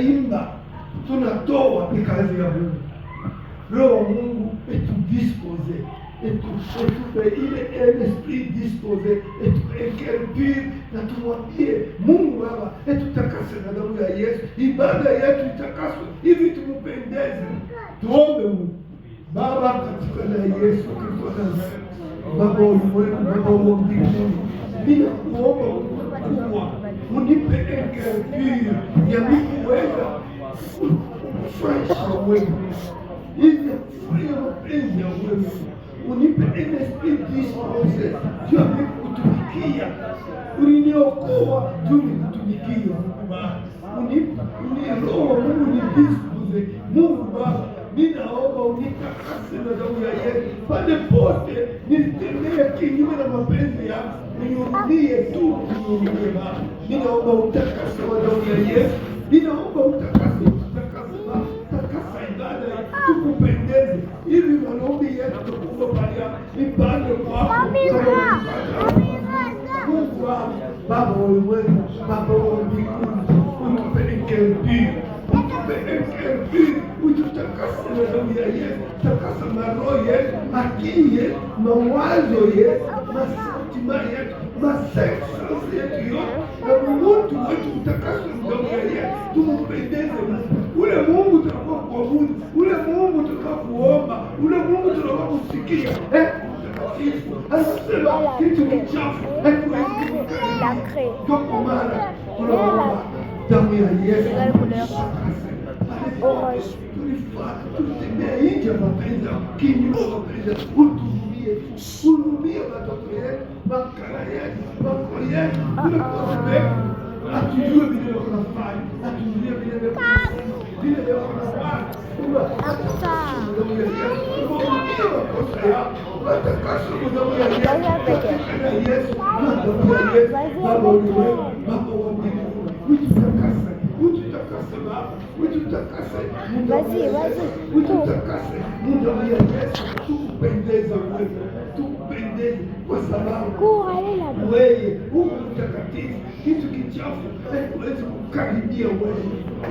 imba tunatoa ni kazi ya Mungu. Roho wa Mungu etudispose, etupe ile esprit dispose, etuenkerpire na tumwambie Mungu Baba etutakase na damu ya Yesu, ibada yetu itakaswe hivi tumupendeze. Tuombe Mungu Baba katika na Yesu Kristo wa Nazareti. Baba ulimwengu, Baba wa mbinguni, bila kuomba kubwa unipe enkerpire ya kuweza kufurahisha wewe, ili kufurahia mapenzi ya wewe. Unipe esprit dispose juu ya kutumikia. Uliniokoa juu ya kutumikia. Roho wa Mungu ni dispose. Mungu Baba, ninaomba unitakase na damu ya Yesu. Pale pote nitembee kinyume na mapenzi yako, unihurumie tu, unihurumie Baba. Ninaomba utakase na damu ya Yesu. Ninaomba utakase Baba, takasa ibada tukupendeze, hivi maombi yetu tukubalia ibada kwako. Mungu wangu, Baba wa ulimwengu, Baba wa mbinguni, utupeleke mbinguni, utupeleke ututakase na damu ya Yesu. Takasa maroho yetu, akili yetu, mawazo yetu, masentima yetu, masensi yetu yote, na mtu wetu utakase na damu ya Yesu. Tumpendeze ule Mungu tunakuwa kuabudu, ule Mungu tunakuwa kuomba, ule Mungu tunakuwa kusikia. Mtakatifu anasema kitu kichafu hakiwezi kukaribia. Kwa maana tunaomba damu ya Yesu tutembea nje ya mapenzi, kinyume ya mapenzi. Uhurumie watoto yetu, makala yetu, mako yetu, hatujue vile wanafanya, hatujue vile wanafanya. Makosa yao watakaswa kwa damu ya Yesu, Baba ulimwengu, Baba wa mbinguni, ututakase, ututakase Baba, ututakase muda ya Yesu, tukupendeze wewe, tukupendeze kwa sababu wewe uko mtakatifu. Kitu kichafu hakiwezi kukaribia wewe.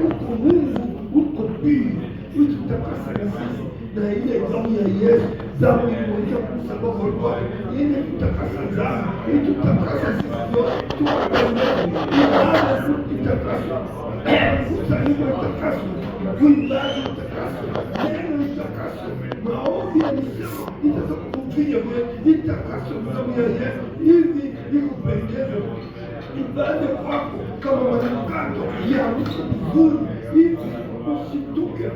Uko Mungu, uko pili, ututakase na sisi na ile damu ya Yesu, damu iliyomwagika msalabani kwake, ile kutakasa dhambi, itutakasa sisi yote, tukupendeze. Ibada itakaswe, kusanyiko itakaswe, kuimbaji itakaswe, neno itakaswe, maombi ya misemo itakapokufikia wewe, itakaswe kwa damu ya Yesu, hivi ikupendeze. Ibada kwako kama manukato ya harufu nzuri, hivi usituke,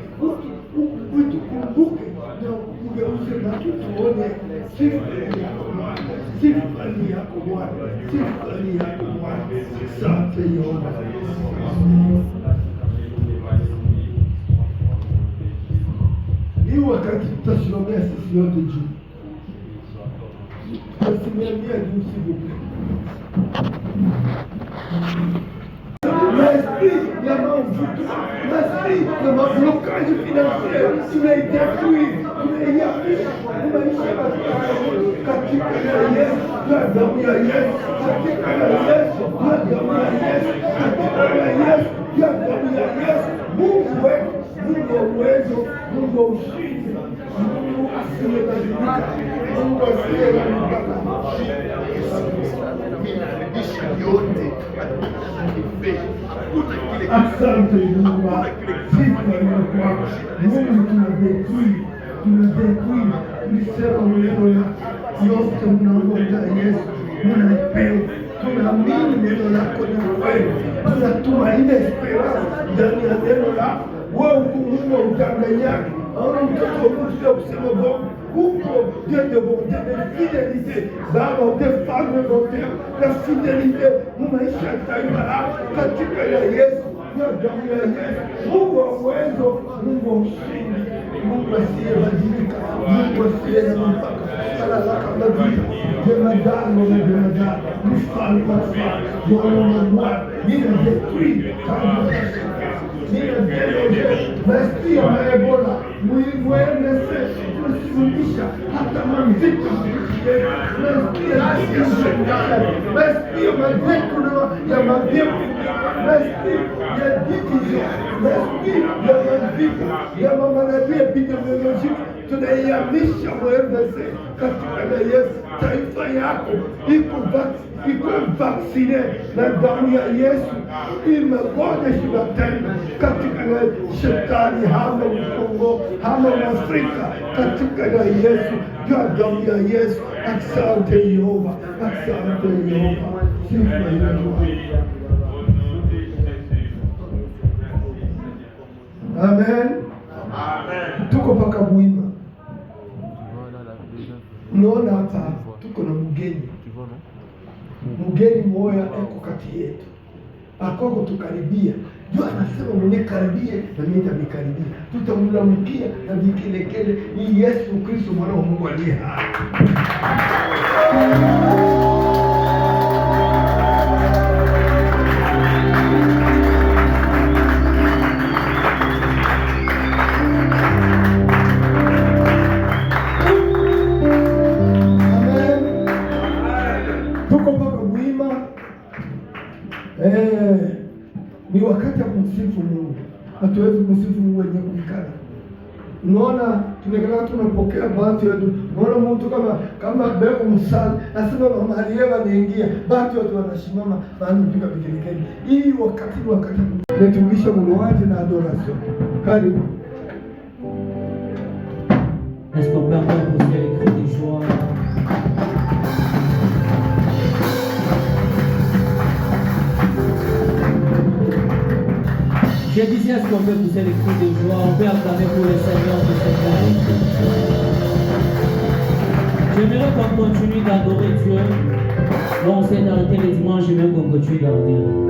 utukumbuke na ugeuze macho tuone sifa yako Bwana, sifa yako Bwana, sifa yako Bwana. Asante Yehova. Hii wakati tutasimamia sisi yote juu, tutasimamia juu sibuke l'esprit ya mavuto, l'esprit ya mablokage financier, tunaidetruire, tunaiapisha maisha katika Yesu, na damu ya Yesu, katika Yesu, na damu ya Yesu, katika Yesu, na damu ya Yesu. Mungu wetu, Mungu wa uwezo, Mungu wa ushindi, Mungu asiyebadilika, Mungu asiyebadilika. Asante Mungu, sifa ni kwako Mungu. Tunadekui, tulisema neno lako yote, mnaongoza Yesu, mnaipenda, tunaamini neno lako ni kweli, tunatumaini esperanza ndani ya neno lako. Wewe uko Mungu wa udanganyaji, hauna mtoto wa Mungu kusema bongo. Uko Dieu de bonté, de fidélité, Baba ufalme wote na fidélité maisha ya taifa lako katika Yesu, na damu ya Yesu. Mungu wa uwezo, Mungu wa ushindi, Mungu asiyebadilika, Mungu asiye na mpaka, alaka mabili jemadari wa jemadari, mfalme wa wafalme, Bwana wa Bwana. Ninadetruire Basi ya Ebola mwendese kusimamisha hata manzito basi ya mazetu ya mabimu basi division, l'esprit de maléfique, de maladie epidemiologique, tunaihamisha MFC katika jina la Yesu. Taifa yako iko vaksine na damu ya Yesu, imegonja shida tena katika jina la Shetani. Hama Kongo, hama Afrika katika jina la Yesu, kwa damu ya Yesu. Asante Yehova, asante Yehova, sifa Yehova. Amen. Amen. Tuko paka Buima. Unaona hapa tuko na mgeni mmoja eko kati yetu. Akoko tukaribia. Jua anasema mwenye karibie na mimi nitakaribia. Tutamlamkia na vikelekele ni Yesu Kristo mwana wa Mungu aliye hai. Ni wakati wa kumsifu Mungu. Hatuwezi kumsifu Mungu wenye kuikana. Unaona tumekaa tunapokea bahati yetu. Unaona mtu kama beko msali nasema mama Marieva anaingia, bahati watu wanashimama baada kupiga vigelegele. Hii wakati netumisha mlowaji na adoration. Karibu. Est-ce qu'on peut encore pousser les cris de joie? Je disais, est-ce qu'on peut pousser les cris de joie? On peut acclamer pour le Seigneur de cette année. J'aimerais qu'on continue d'adorer Dieu. Bon, on s'est arrêté le dimanche, j'aimerais qu'on continue d'adorer.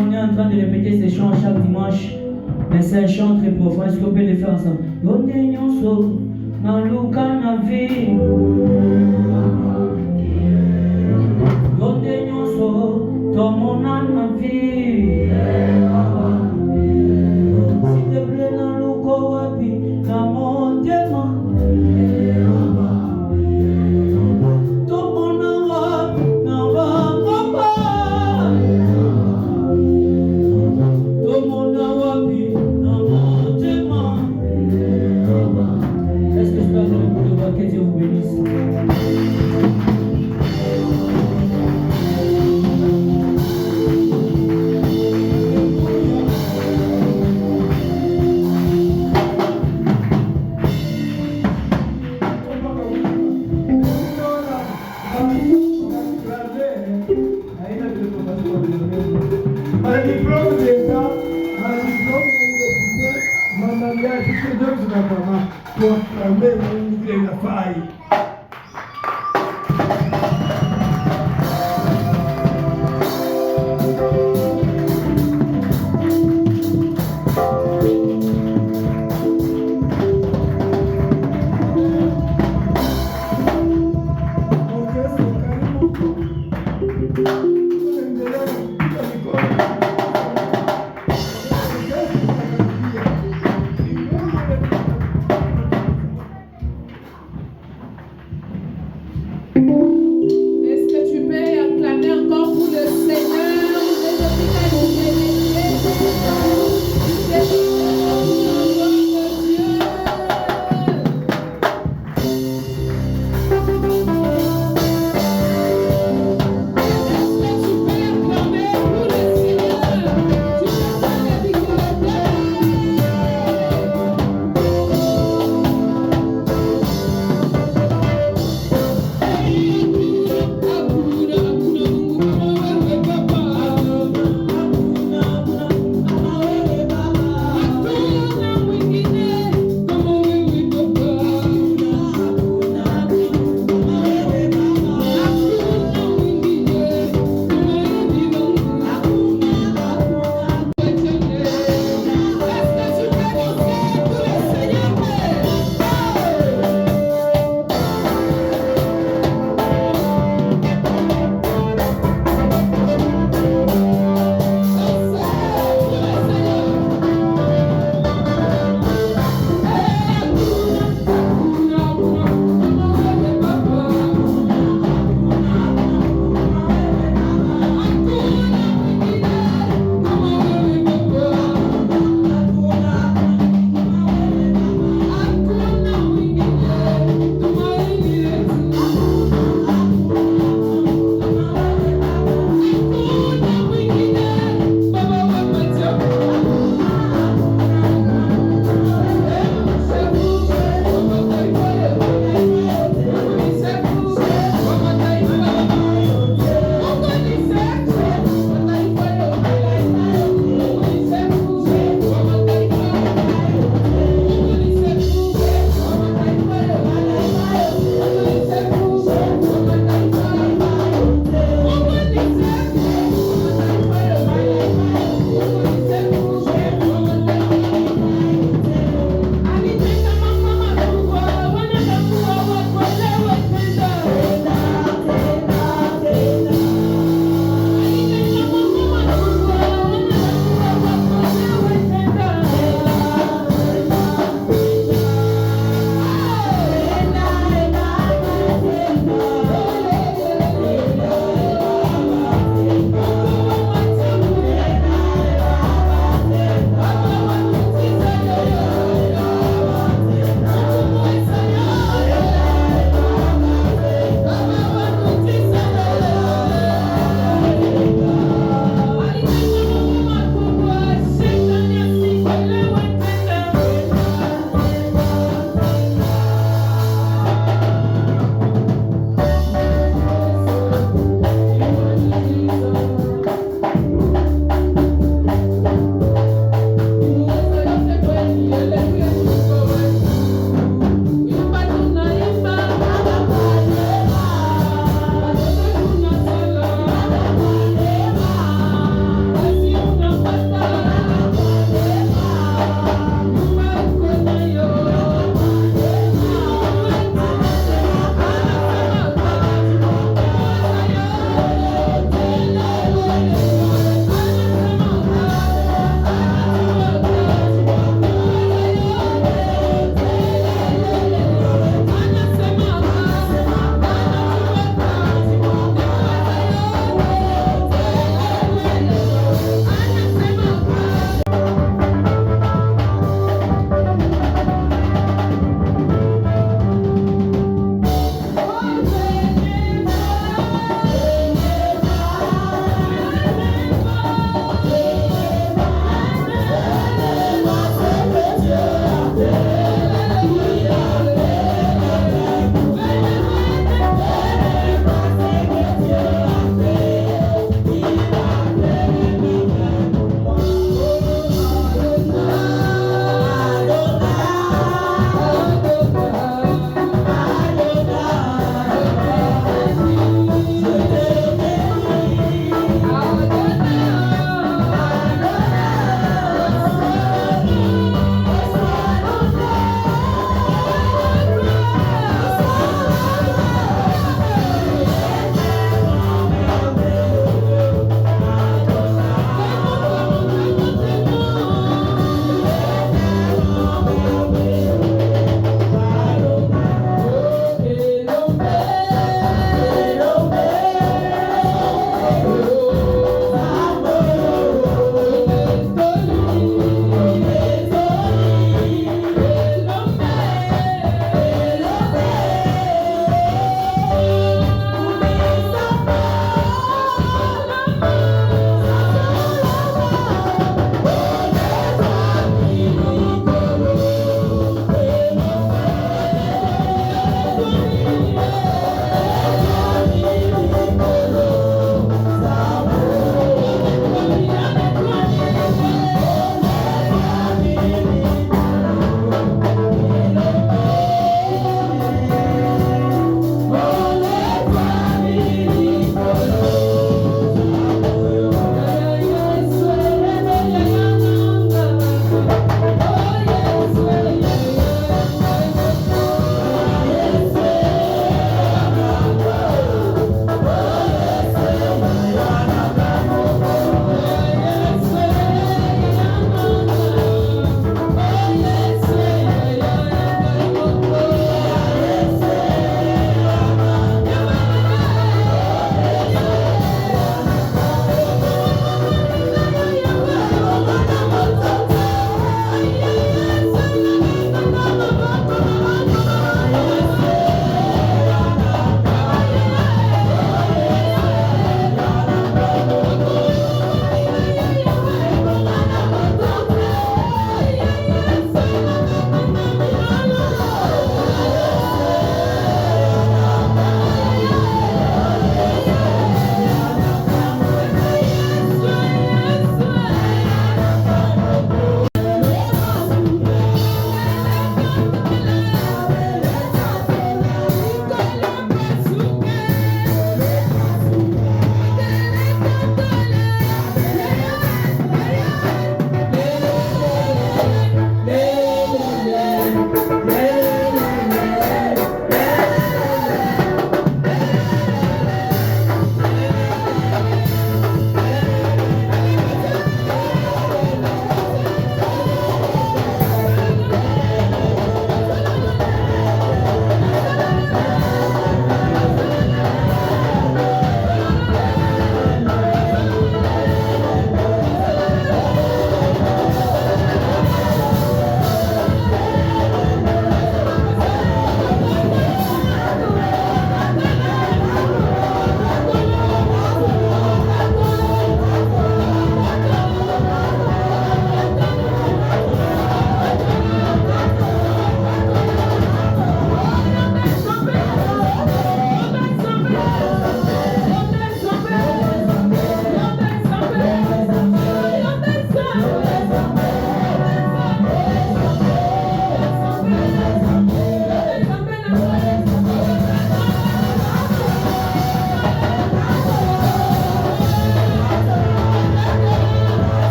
on est en train de répéter ces chants chaque dimanche. Mais c'est un chant très profond. Est-ce qu'on peut les faire ensemble? Yonde nyonso na luka na vi. Yonde nyonso tomona na vi. S'il te plaît na luko wapi na motema. Tomona wapi na wapapa. Tomona wapi na motema. Est-ce que je peux avoir le coup de voix? Que Dieu vous bénisse.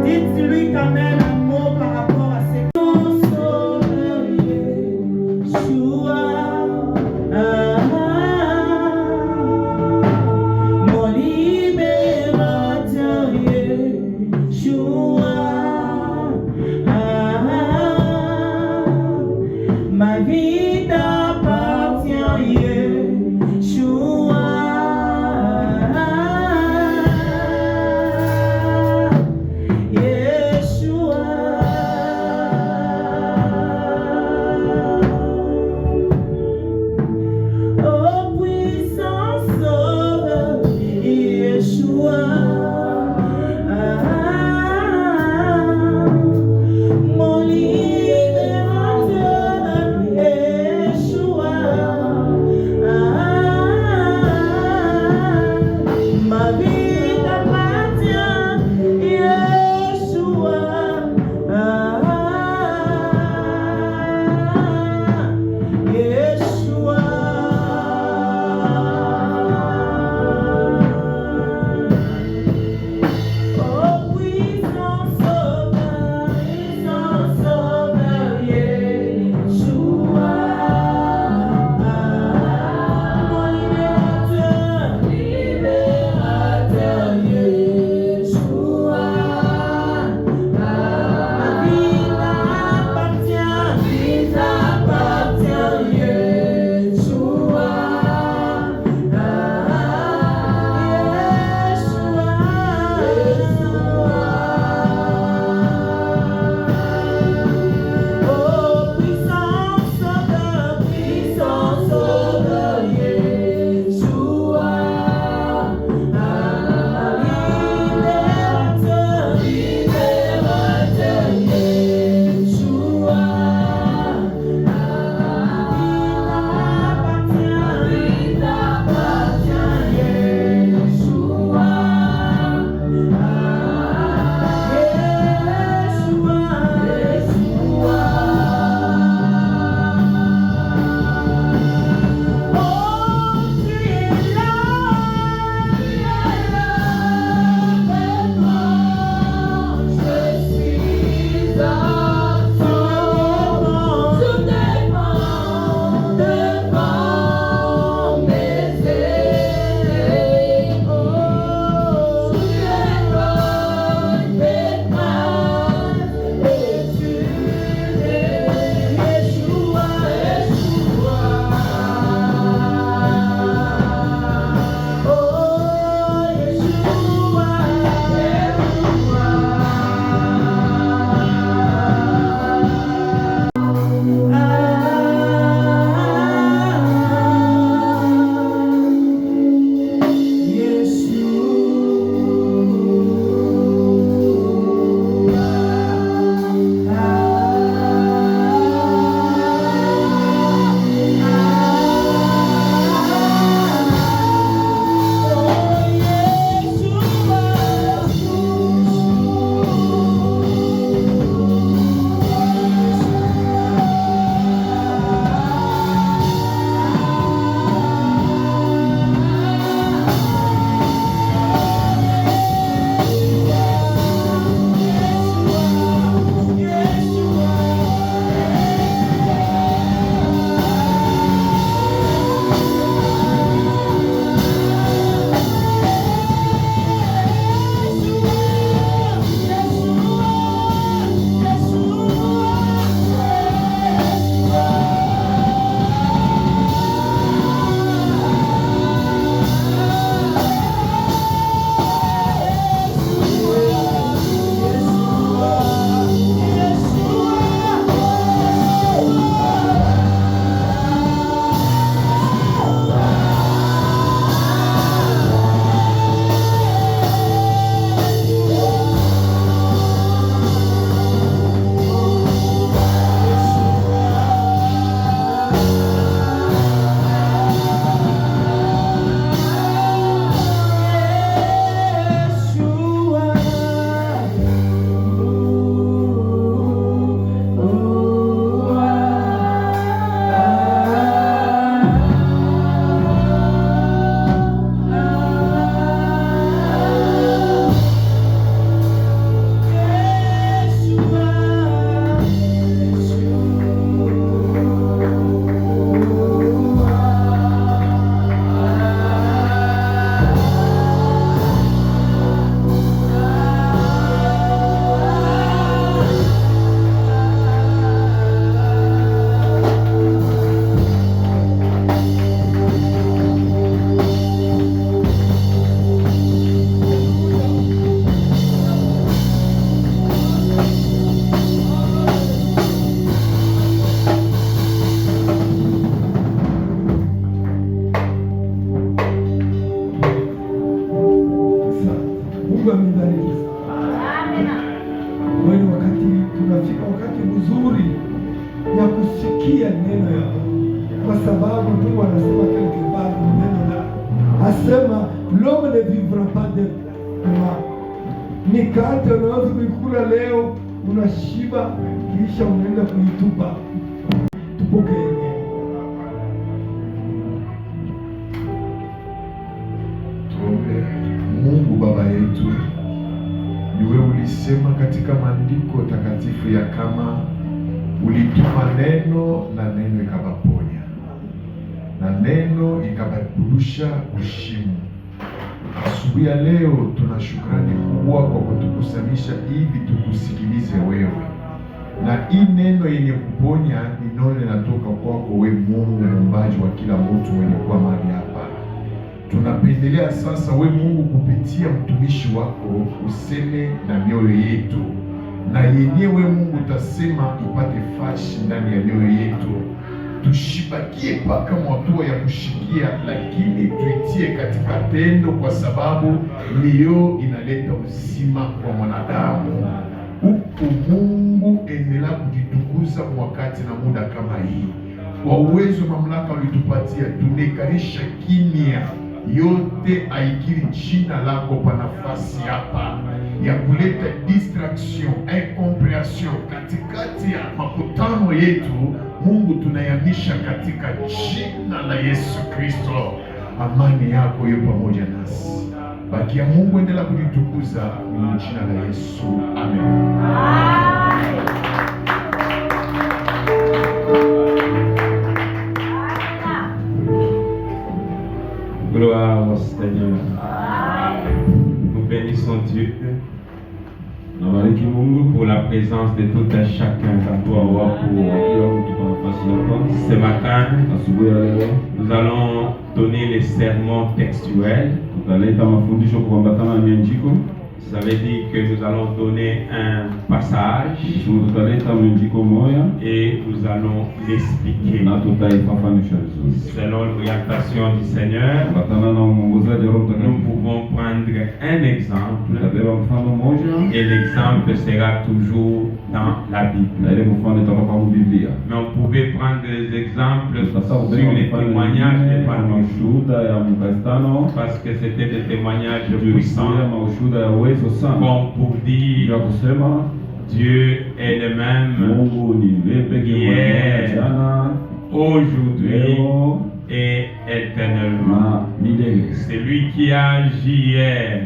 Dites-lui quand même un mot par rapport à ses Yeshua. Mon libérateur Yeshua. Ma vie t'appartient Yeshua. Yeshua. sikia neno ya Mungu, kwa sababu Mungu anasema quelque part neno la asema l'homme ne vivra pas de pain. Mikate unaweza kuikula leo unashiba, kisha unaenda kuitupa. Tupokee Mungu Baba yetu, ni wewe ulisema katika maandiko takatifu ya kama ulituma neno na neno ikabaponya na neno ikabadilisha ushimu. Asubuhi ya leo tuna shukrani kubwa kwa kutukusanyisha hivi tukusikilize wewe, na hii neno yenye kuponya ni neno linatoka kwako wewe Mungu muumbaji wa kila mtu mwenye kuwa mahali hapa. Tunapendelea sasa we Mungu kupitia mtumishi wako useme na mioyo yetu, na yenyewe Mungu utasema ipate fashi ndani ya mioyo yetu, tushibakie mpaka mwatua ya kushikia, lakini tuitie katika tendo, kwa sababu ndiyo inaleta uzima kwa mwanadamu. Huku Mungu endelea kujitukuza wakati na muda kama hii, kwa uwezo mamlaka ulitupatia, tunekarisha kimya yote aikiri jina lako pa nafasi hapa ya kuleta distraction, incomprehension katikati ya makutano yetu. Mungu tunayamisha katika jina la Yesu Kristo. Amani yako iwe pamoja nasi. Bakia Mungu, endelea kujitukuza kwa jina la Yesu. Amen. Gloire au Seigneur. Nous bénissons Dieu pour la présence de tout un chacun. Ce matin, nous allons donner les sermons textuels. Ça veut dire que nous allons donner un passage et nous allons l'expliquer selon l'orientation du Seigneur. Nous pouvons prendre un exemple et l'exemple sera toujours dans la Bible. Mais on pouvait prendre des exemples sur les témoignages de Panos, parce que c'était des témoignages puissants. Bon, pour dire Dieu est le même hier, aujourd'hui et éternellement. C'est lui qui a agi hier,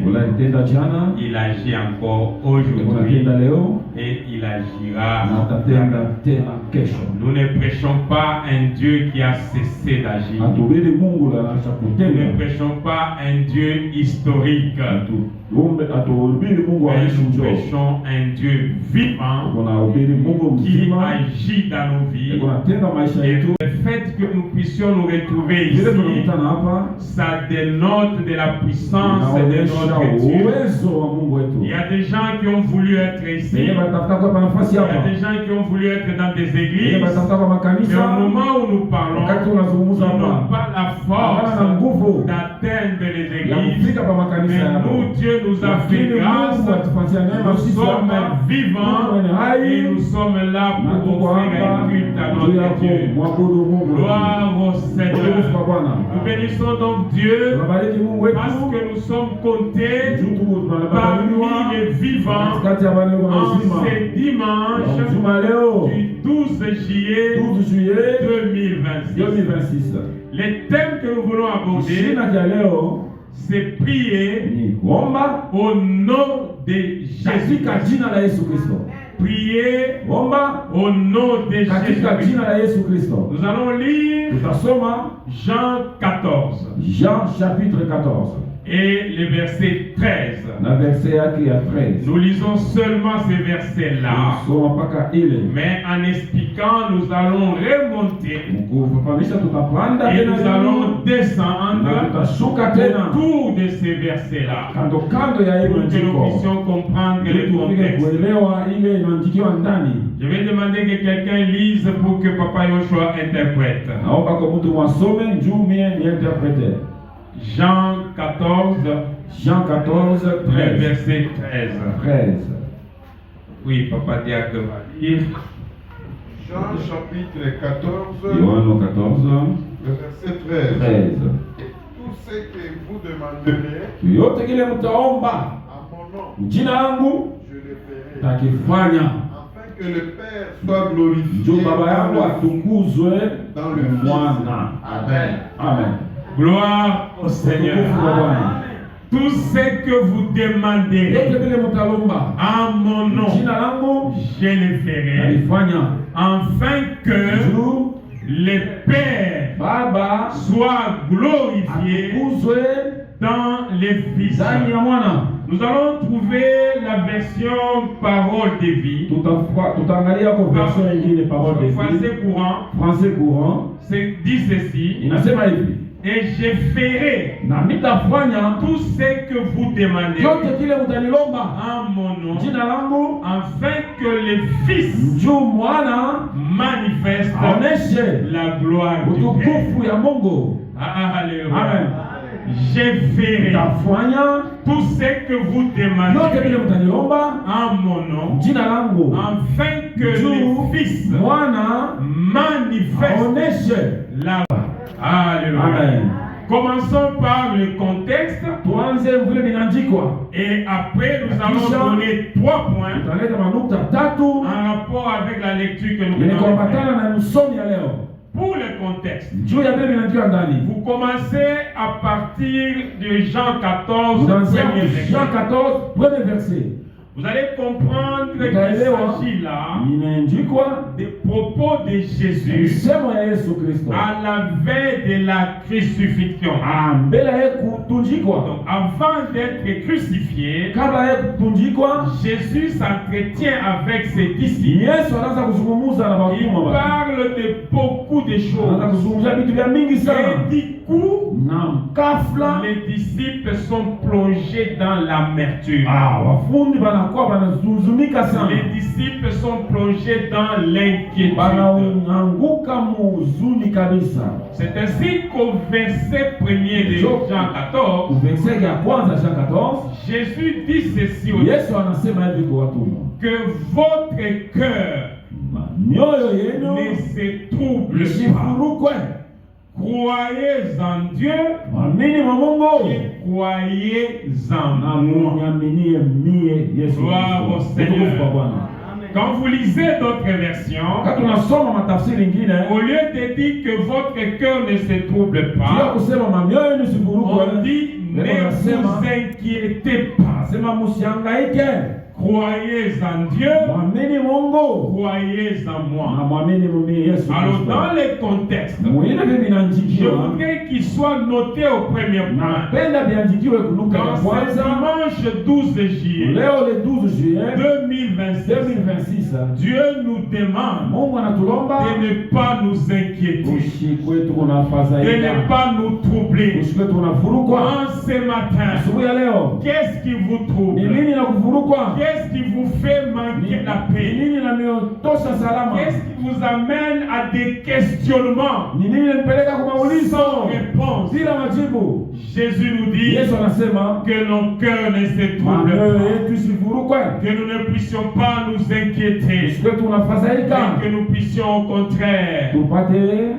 il agit encore aujourd'hui et il agira. Nous ne prêchons pas un Dieu qui a cessé d'agir. Nous ne prêchons pas un Dieu historique. Nous prêchons un Dieu vivant qui agit dans nos vies. Et le fait que nous puissions nous retrouver ici, ça dénote de la puissance de notre Dieu. Il y a des gens qui ont voulu être ici. Il y a des gens qui ont voulu être dans des églises. Mais au moment où nous parlons, ils n'ont pas la force d'atteindre les églises. Mais nous, Dieu nous a fait grâce. Nous sommes vivants et nous sommes là pour offrir un culte à notre Dieu. Gloire au Seigneur. Nous bénissons donc Dieu parce que nous sommes comptés parmi les vivants en ce dimanche du 12 juillet 2026. Les thèmes que nous voulons aborder, c'est prier au nom de Jésus. Prier au nom de Jésus. Nous allons lire Jean 14. Jean chapitre 14. Et le verset 13. Nous lisons seulement ces versets-là. Mais en expliquant, nous allons remonter. Et nous allons descendre autour de ces versets-là. Pour que nous puissions comprendre le contexte. Je vais demander que quelqu'un lise pour que Papa Yoshua interprète. Jean 14, verset 13. Oui, Papa Diacre va lire. Jean chapitre 14, Yohano 14, le verset 13. 13. Tout ce que vous demanderez Yote kile mtaomba à mon nom, jina langu je le ferai, takifanya, afin que le Père soit glorifié ndio baba yangu dans atukuzwe dans le Fils. mwana. Amen. Amen. Gloire au Seigneur. Utukufu kwa Bwana. Tout ce que vous demanderez Yote kile mtalomba en mon nom, jina langu je le ferai, takifanya, afin que juu le Père baba soit glorifié atukuzwe dans les Fils. ndani ya mwana. Nous allons trouver la version parole de vie. Tutaangalia kwa version nyingine parole de vie. Français courant, Français courant dit ceci. inasema hivi, Et je ferai na nitafanya tout ce que vous demandez yote kile mtanilomba en mon nom, jina langu, afin que le Fils njoo mwana manifeste aoneshe la gloire du Père. utukufu ya Mungu. Alléluia. Amen. Je ferai Nitafanya tout ce que vous yote kile demandez mtanilomba en mon nom, jina langu, afin que njoo le Fils mwana manifeste aoneshe. la Alléluia. Amen. Commençons par le contexte Tuanze vile vinaandikwa, et après nous allons donner 3 points tutaleta manukta tatu en rapport avec la lecture que nous yenye venons de faire. kuambatana na msomi ya leo. Pour le contexte, Juu ya vile vinaandikwa ndani, vous commencez à partir de Jean 14, tunaanzia premier verset. Jean 14 premier verset. Vous allez comprendre qu'il Utaelewa s'agit là inaandikwa des propos de Jésus misemo ya Yesu Kristo à la veille de la crucifixion. mbele ya kutunjikwa. Donc, avant d'être crucifié, Kabla ya kutunjikwa, Jésus s'entretient avec ses disciples. Yesu anaanza kuzungumza na Il watumwa wake. parle de beaucoup de Anaanza choses. kuzungumzia vitu vya mingi sana, Et du coup, na kafla les disciples sont plongés dans l'amertume. wafundi banakuwa banazuzunika sana, Les disciples sont plongés dans l'inquiétude. banaanguka muzuni kabisa. C'est ainsi qu'au verset 1er de Jean 14, Verset ya kwanza Jean 14, Jésus dit ceci aux Yesu anasema hivi kwa watumwa, que votre cœur mioyo yenu ne se trouble pas. isifurukwe, Croyez en Dieu mwamini mwa Mungu et croyez en na moi. munyaminie mie Yesu Gloire au Kristo. Seigneur. Utukufu kwa Bwana. Quand vous lisez d'autres versions, Wakati tunasoma matafsiri ingine, au lieu de dire que votre cœur ne se trouble sio pas, kusema mamioyo yenu isifurukwe, on dit ne vous inquiétez pas. sema musihangaike, Croyez en Dieu, mwamini Mungu croyez en moi. na mwamini mimi Yesu Alors Kristo. dans les contextes, Mwile vile je vinaandikiwa, voudrais qu'il soit noté au premier point. napenda viandikiwe kunuka ya Dans ce kwanza. dimanche 12 juillet Leo le 12 juillet 2026, 2026, Dieu nous demande Mungu anatulomba de ne pas nous inquiéter, ushikwe tuko de ne nafadhaika, pas nous troubler. ushikwe tunafurukwa. En ce matin, Asubuhi ya leo qu'est-ce qui vous ni trouble? nini na kufurukwa? Qu'est-ce qui vous fait manquer la Ni paix? nini inaniotosha salama? Qu'est-ce qui vous amène à des questionnements Ni nini inanipeleka kwa sans maulizo réponse? bila majibu? Jésus nous dit Yesu anasema que nos cœurs ne se troublent mamioyo pas, yetu isifurukwe, que nous ne puissions pas nous inquiéter, ushikwe tunafadhaika, mais que nous puissions au contraire tupate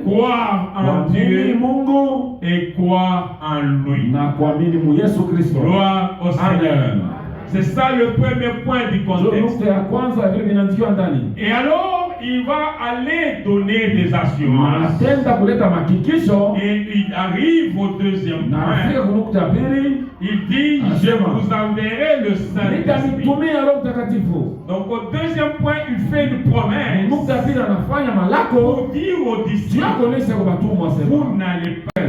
croire en kuamini Dieu Mungu et croire en lui. na kuamini mu Yesu Kristo. Gloire au Seigneur. C'est ça le premier point du Ndio contexte. nukta ya kwanza vile vinaandikiwa ndani. Et alors, il va aller donner des assurances. Anatenda kuleta makikisho Et il arrive au deuxième na anafika point. kunukta ya pili, Il dit, je vous enverrai le Saint-Esprit. nitamitumia Roho Mtakatifu. Donc au deuxième point, il fait une promesse Nukta ya pili anafanya malako pour dire aux disciples, tuyakonesha kwa batumwa vous sema n'allez pas,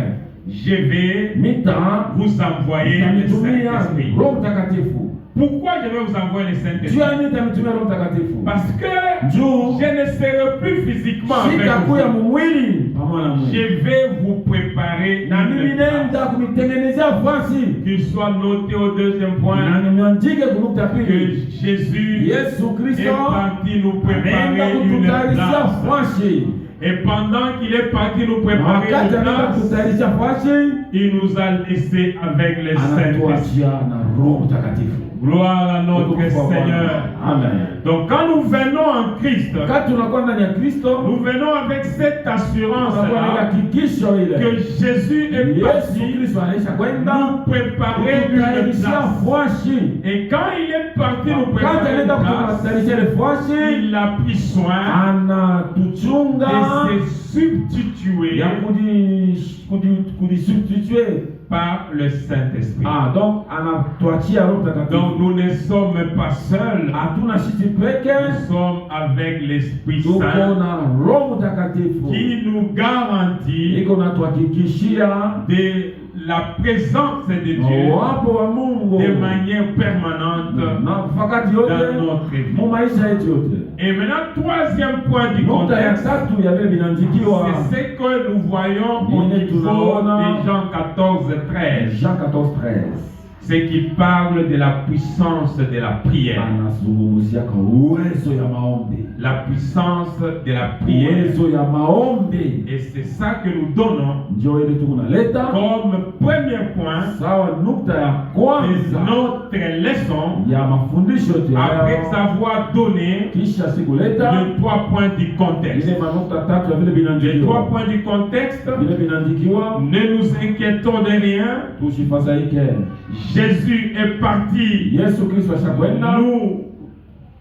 je vais mita vous envoyer le nitamitumia Saint-Esprit. Roho Mtakatifu. Pourquoi je vais vous envoyer le Saint-Esprit? Juu ya nini nitamitumia Roho Mtakatifu? Parce que Juu je ne serai plus physiquement avec sitakuya vous. mumwili pamoja na mwili, Je vais vous préparer na mimi une place. nenda kumitengenezea fasi, Qu'il soit noté au deuxième na point nimeandike kunukta ya que pili, Jésus Yesu est Kristo parti nous anaenda préparer une kututayarisha place. fasi. Et pendant qu'il est parti nous Na préparer wakati une anaenda place, kututayarisha fasi, il nous a laissé avec le Saint-Esprit. anatuachia na Roho Mtakatifu. Gloire à notre Utukufu wa Bwana. Seigneur. Amen. Donc quand nous venons en Christ, Wakati unakuwa ndani ya Kristo, nous venons avec cette assurance unakuwa na hakikisho que ile Jésus est Yesu parti Kristo anaisha kwenda nous préparer une kutayarishia place. fwashi. Et quand il est parti nous Wakati préparer anaenda une place, kutayarishia ile fwashi, il a pris soin anatuchunga de se substituer ya kudisubstitue par le Saint-Esprit. donc anatuachia Roho Mtakatifu. Donc nous ne sommes pas seuls, Hatuna sisi peke, nous sommes avec l'Esprit tuko Saint na Roho Mtakatifu qui nous garantit iko natuhakikishia de la présence de Dieu wapo wa Mungu de manière permanente na wakati dans yote notre vie. mu maisha yetu yote. Et maintenant, troisième point du Nukta ya contexte, tatu ya vile vinaandikiwa c'est ce que nous voyons au Nini niveau tunaona de Jean 14:13. Jean 14:13 C'est qu'il parle de la puissance de la prière. anazungumzia kwa uwezo ya maombi, La puissance de la prière. uwezo ya maombi Et c'est ça que nous donnons ndio ile tunaleta comme premier point sawa nukta ya de kwanza notre leçon, ya mafundisho yetu après ya avoir donné kisha sikuleta les 3 points du contexte. ile manukta tatu ya vile Les 3 vinaandikiwa points du contexte, vile vinaandikiwa, ne nous inquiétons de rien. tusifadhaike. Jésus est parti Yesu Kristo ashakwenda nous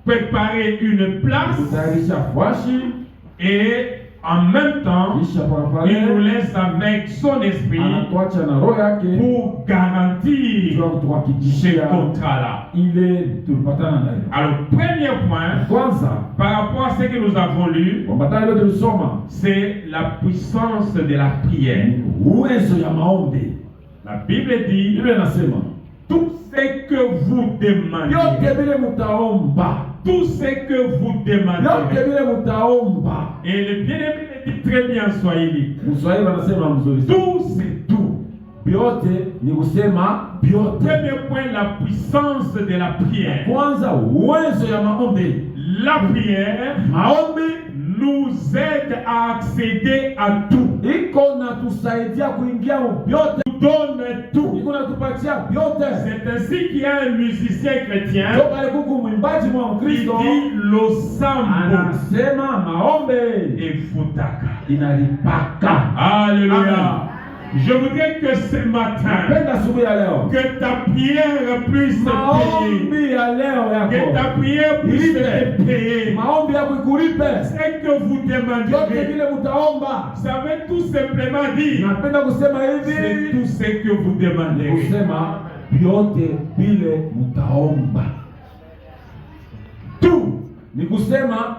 préparer une place kutayarisha fwashi, et en même temps, kisha il nous parapale laisse avec son esprit anatuacha na roho yake pour garantir juu ya ce kutuhakikishia contrat-là. ile tulipatana nayo. Alors, premier point, Kwanza par rapport à ce que nous avons lu, kwambatana ile tulisoma c'est la puissance de la prière. uwezo ya maombi. La Bible dit, Biblia inasema tout ce que vous demandez, vyote vile mutaomba, tout ce que vous vyote demandez. vile mutaomba. Et le bien-aimé le dit très bien en Swahili. Mswahili wanasema mzuri sana. Tout c'est tout. Vyote ni kusema vyote. Premier point, la puissance de la prière. Kwanza uwezo ya maombi. La prière Maombi nous aide à accéder à tout. iko na tusaidia kuingia vyote, Nous donne tout. iko na tupatia vyote. C'est ainsi qu'il y a un musicien chrétien Ndio pale kuku mwimbaji mwa qui Kristo dit Losambo anasema maombi et Futaka. inalipaka. Alléluia. Amen. Je voudrais que ce matin, Napenda asubuhi ya leo que ta prière puisse payer. maombi ya leo Que ta yako prière puisse te payer. maombi yako ikulipe C'est que vous vyote demandez. vile mutaomba. Ça veut tout simplement dire, Napenda kusema c'est hivi, tout ce que vous demandez. kusema vyote vile mutaomba. Tu ni kusema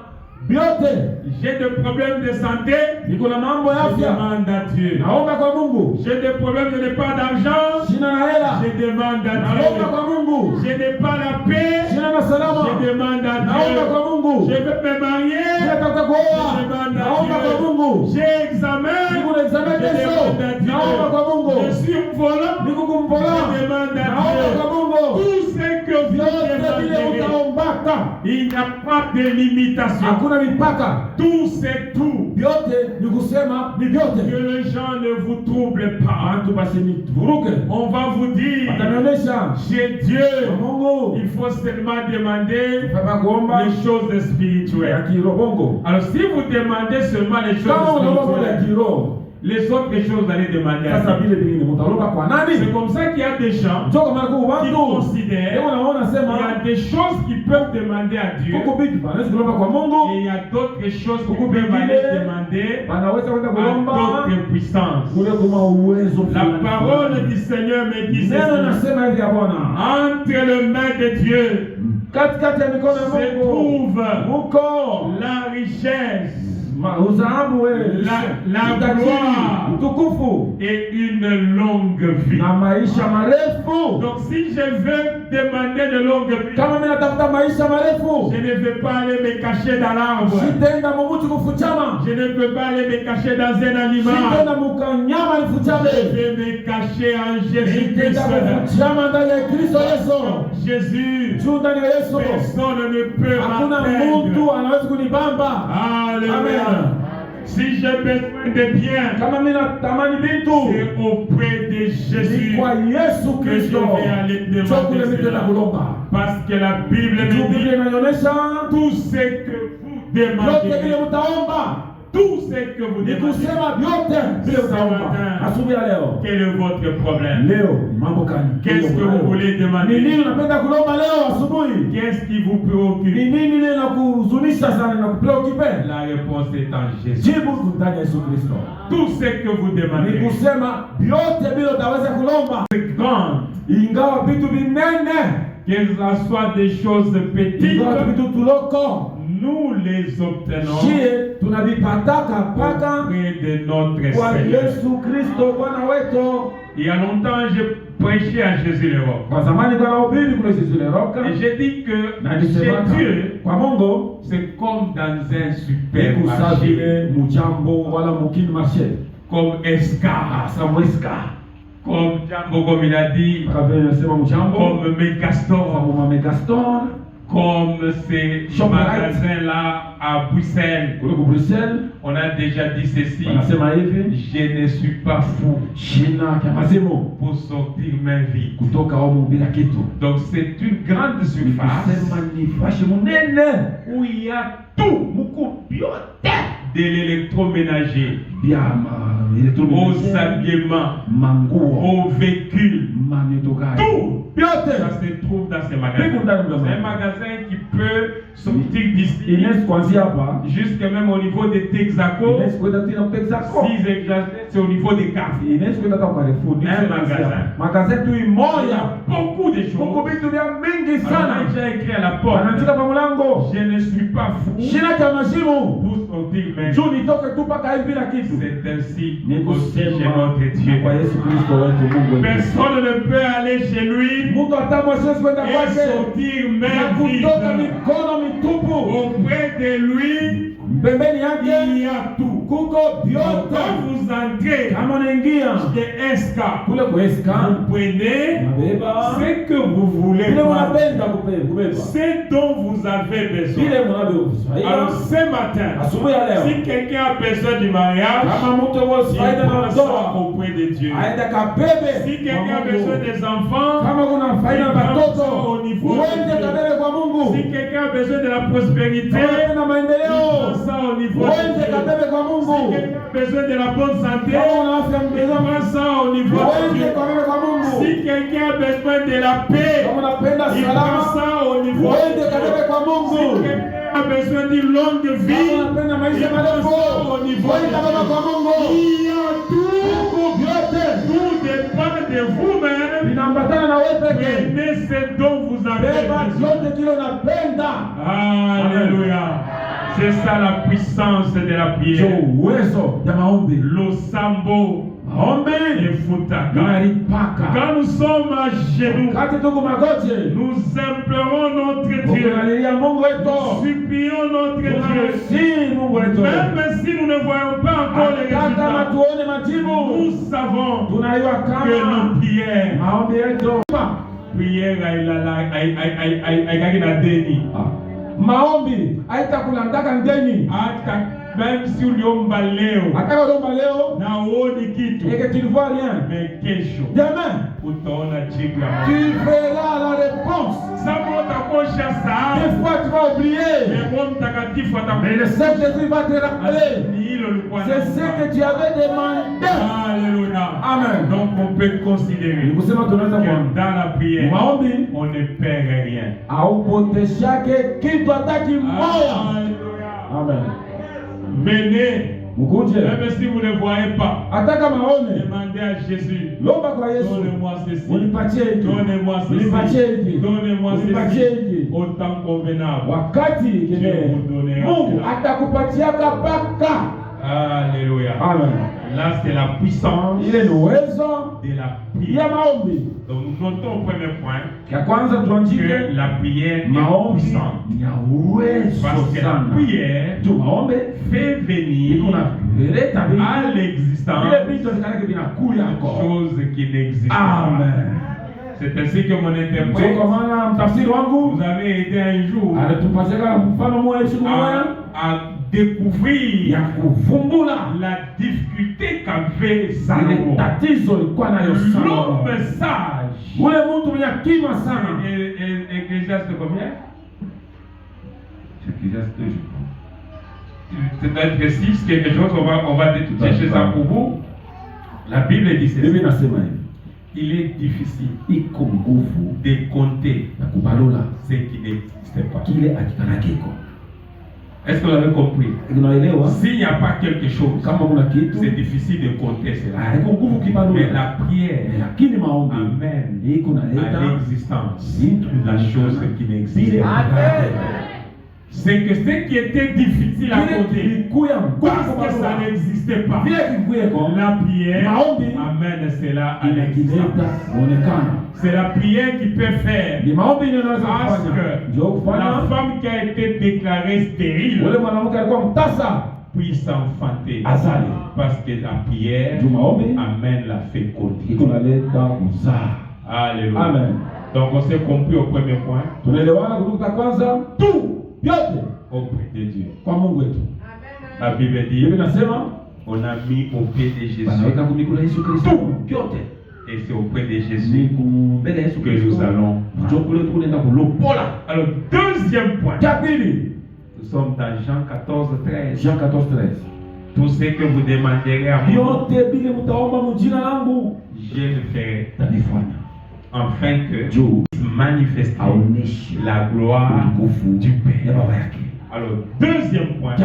vyote. J'ai des problèmes de santé, Niko na mambo ya je afya, demande à Dieu. naomba kwa Mungu. J'ai des problèmes, je n'ai pas d'argent, Sina na hela, je demande à naomba Dieu. kwa Mungu. Je n'ai pas la paix, Sina na salama, je demande à naomba Dieu. kwa Mungu. Je veux me marier, Nataka kuoa, naomba kwa Mungu. j'ai examen, Niko na examen je kesho, demande à naomba kwa Dieu. Mungu. Je suis volant, Niko kumpola, je demande à naomba kwa Dieu. Mungu. Tout ce que vous Vyote vile demandez, utaombaka, il n'y a pas de limitation. hakuna mipaka. Tout c'est tout. Vyote ni kusema ni Que vyote. les gens ne vous troublent pas. Watu wasinivuruge, On va vous dire, watanionyesha chez kwa Dieu, Mungu. il faut seulement demander Baba kuomba les choses ya spirituelles. kirobongo. Alors si vous demandez seulement les Kama choses unaomba mambo ya spirituelles, kiroho, les autres choses vous allez demander à sasa Dieu. vile vingine mtaomba kwa nani? C'est comme ça qu'il y a des gens Toka mara kwa qui watu. considèrent Leo naona qu'il y sema a des choses qu'ils peuvent demander à Dieu huko vitu wanaweza kuomba kwa et Mungu, il y a d'autres choses qu'ils Huku peuvent vingine, aller demander wanaweza kwenda à kuomba d'autres puissances. kule kuma uwezo La fulani. parole du Seigneur me dit Neno ceci. nasema hivi ya Bwana. Entre les mains de Dieu Katikati ya mikono ya se Mungu trouve muko la richesse, uzahabu wewe, la utajiri, gloire utukufu et une longue vie. na maisha marefu. Donc si je veux demander de longue vie, Kama mimi natafuta maisha marefu, je ne vais pas aller me cacher dans l'arbre. sitaenda mumuti kufuchama, Je ne peux pas aller me cacher dans un animal. sitaenda mukanyama Je nifuchame, vais me cacher en nitaenda Jésus-Christ. kufuchama ndani ya Kristo Yesu. Jésus, Juu ndani ya Yesu personne ne peut hakuna m'atteindre. mtu anaweza kunibamba. Alléluia. Amen. Si j'ai besoin de bien, Kama mimi natamani vitu c'est auprès de ni Jésus kwa Yesu que je Kristo, vais aller sio kule demander mimi tena cela. kulomba. Parce que la Bible me dit tout ce que vous demandez, tout ce que vous demandez. Ce matin, quel est votre problème? Qu'est-ce que vous voulez demander? Qu'est-ce qui vous préoccupe? La réponse est en Jésus. Tout ce que vous demandez, c'est grand. Que ce soit des choses petites, nous les obtenons auprès de notre Seigneur. Il y a longtemps, j'ai prêché à Jésus l'Europe. Et j'ai dit que chez Dieu, c'est comme dans un supermarché. Comme Escar. Comme Djambo, comme il a dit. Comme Megastor. Comme ces magasins-là à Bruxelles, on a déjà dit ceci. Je ne suis pas fou pour sortir ma vie. Donc c'est une grande surface où il y a tout de l'électroménager, aux habillements, aux véhicules, tout. Ça se trouve dans ces magasins. C'est un magasin qui peut sortir d'ici jusqu'à même au niveau des Texaco. Si c'est au niveau des cartes. Un magasin. Il y a beaucoup de choses. On a déjà écrit à la porte. Je ne suis pas fou pour sortir même. C'est ainsi aussi chez notre Dieu. Personne ne peut aller chez lui et sortir même vide. Auprès de lui, il y a tout. Quand vous entrez chez Esca, vous prenez ce que vous voulez, ce dont vous avez besoin. Alors ce matin, si quelqu'un a besoin du mariage, il prend ça auprès de Dieu. Si quelqu'un a besoin des enfants, il prend ça au niveau de Dieu. Si quelqu'un a besoin de la prospérité, il prend ça au niveau de Dieu. Si quelqu'un a besoin de la bonne santé, il prend ça au niveau de Dieu. Si quelqu'un a besoin de la paix, il prend ça au niveau de Dieu. Si quelqu'un a besoin d'une longue vie, il prend ça au niveau de Dieu. Il y a tout. Tout dépend de vous-même. Prenez ce dont vous avez besoin. Alléluia. C'est ça la puissance de la prière. Le sambo, le futaka. Quand nous sommes à genoux, nous implorons notre Dieu. Nous supplions notre Dieu. Même si nous ne voyons pas encore les résultats, nous savons que nos prières, maombi haitakulandaka ndeni. Même si uliomba leo na uoni kitu, et que tu ne vois rien, mais kesho demain utaona jibu ya tu verras la réponse. Des fois tu vas oublier, mais le Saint-Esprit va te rappeler. C'est ce que tu avais demandé. Alléluia. Amen. Donc on peut considérer que dans la prière, on ne perd rien. Amen. Menez. Même si vous ne voyez pas, demandez à Jésus. Donnez-moi ceci. Donnez-moi ceci. Donnez-moi ceci. Au temps convenable. Dieu vous donnera. Alléluia. Amen. Là, c'est la puissance de la prière. Donc, nous notons au premier point que la prière est puissante. Parce que la prière fait venir à l'existence chose qui n'existe pas. C'est ainsi que mon interprète, vous avez été un jour à découvrir la difficulté qu'avait Salomon. L'homme sage et Ecclésiaste combien? Ecclésiaste 2, je crois. C'est peut-être 6, quelque chose, on va chercher ça pour vous. La Bible dit ceci. Il est difficile de compter ce qui n'existe pas. Est-ce que vous avez compris? S'il n'y a pas quelque chose, c'est difficile de compter cela. Mais la prière amène à l'existence la chose qui n'existe pas. C'est que ce qui était difficile à compter, parce que ça n'existait pas, la prière amène cela à l'existence. C'est la prière qui peut faire parce que la femme qui a été déclarée stérile puisse enfanter. Parce que la prière amène la fécondité. Alléluia. Amen. Donc on s'est compris au premier point. Tout auprès de Dieu. La Bible dit on a mis au pied de Jésus. Tout. Et c'est auprès de Jésus que nous allons. Alors, deuxième point. Nous sommes dans Jean 14, 13. Tout ce que vous demanderez à moi, je le ferai. Afin que manifeste la gloire du Père. Alors, deuxième point,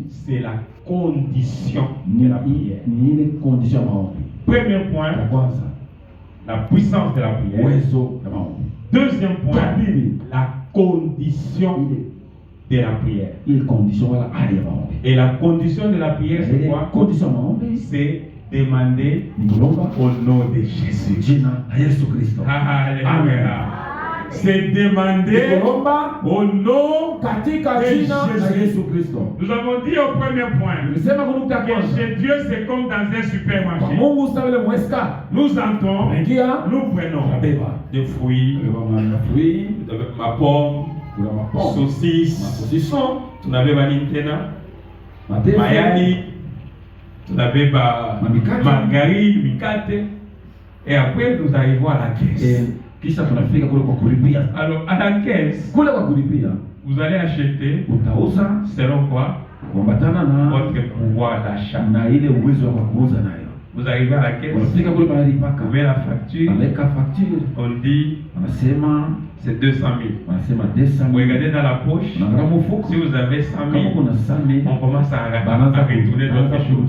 c'est la condition de la prière. Premier point, la puissance de la prière. Deuxième point, la condition de la prière. Et la condition de la prière, c'est quoi? C'est demander au nom de Jésus. Alléluia. C'est demander au nom de Jésus. Nous avons dit au premier point que chez Dieu c'est comme dans un supermarché. Nous entrons, nous prenons des fruits, ma pomme, saucisse, tu n'avais pas Nintendo, mayani, tu n'avais pas margarine, mikate, et après nous arrivons à la caisse. Alors à la caisse, vous allez acheter selon quoi? Votre pouvoir d'achat. Vous arrivez à la caisse, vous mettez la facture, on dit c'est 200 000. Vous regardez dans la poche, si vous avez 100 000, on commence à retourner d'autres choses.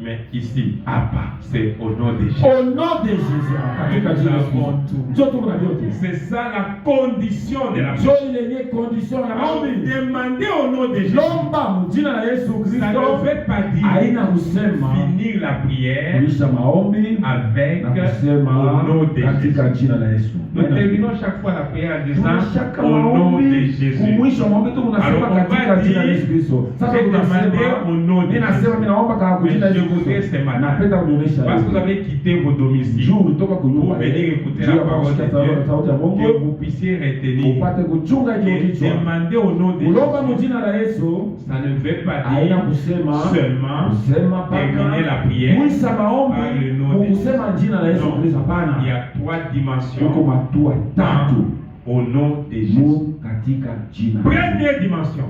Mais ici, c'est au nom de Jésus. Au nom de Jésus. C'est ça la condition de la prière. Demander au nom de Jésus. Ça ne veut pas dire finir la prière avec au nom de Jésus. Nous terminons chaque fois la prière en disant au nom de Jésus. Alors on va dire, j'ai demandé au nom de Jésus. Ce matin, parce que vous avez quitté vos domiciles pour venir écouter la parole de Dieu, que vous puissiez retenir et demander au nom de Jésus. Ça ne veut pas dire seulement terminer la prière par le nom de Jésus. Non, il y a 3 dimensions au nom de Jésus. Première dimension,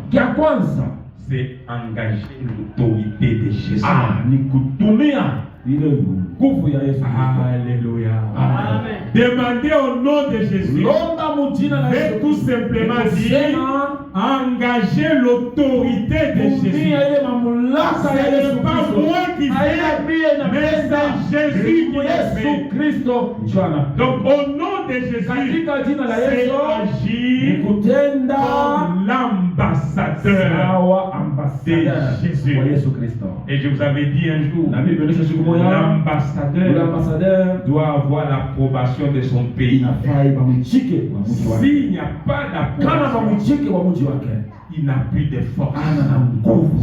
c'est engager l'autorité de Jésus. Alléluia. Demandez au nom de Jésus. Mais tout simplement dire engager l'autorité de Jésus. Ce n'est pas moi qui fais, mais c'est Jésus qui le fait. Donc au nom de Jésus, c'est agir comme l'ambassadeur de Jésus. Et je vous avais dit un jour, l'ambassadeur doit avoir l'approbation de son pays. S'il n'y a pas d'approbation, il n'a plus de force.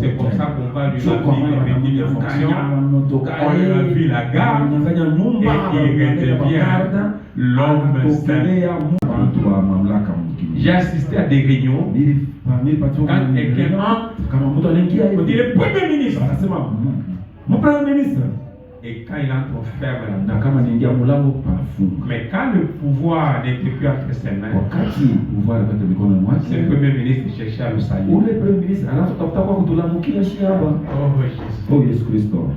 C'est comme ça qu'on va lui donner les fonctions. On lui a vu la garde et il redevient l'homme saint. J'ai assisté à des réunions quand quelqu'un entre, on dit le Premier ministre. Mon Premier ministre. Et quand il entre, on ferme la na porte. kama niingia mlango panafunga. Mais quand le pouvoir n'était plus entre ses mains, Wakati pouvoir alipata mikono c'est mwake, le premier ministre qui cherchait à le saluer. ule premier ministre anatafuta kwa kutulamukia shi hapa. Oh Jésus. Oh Yesu Kristo.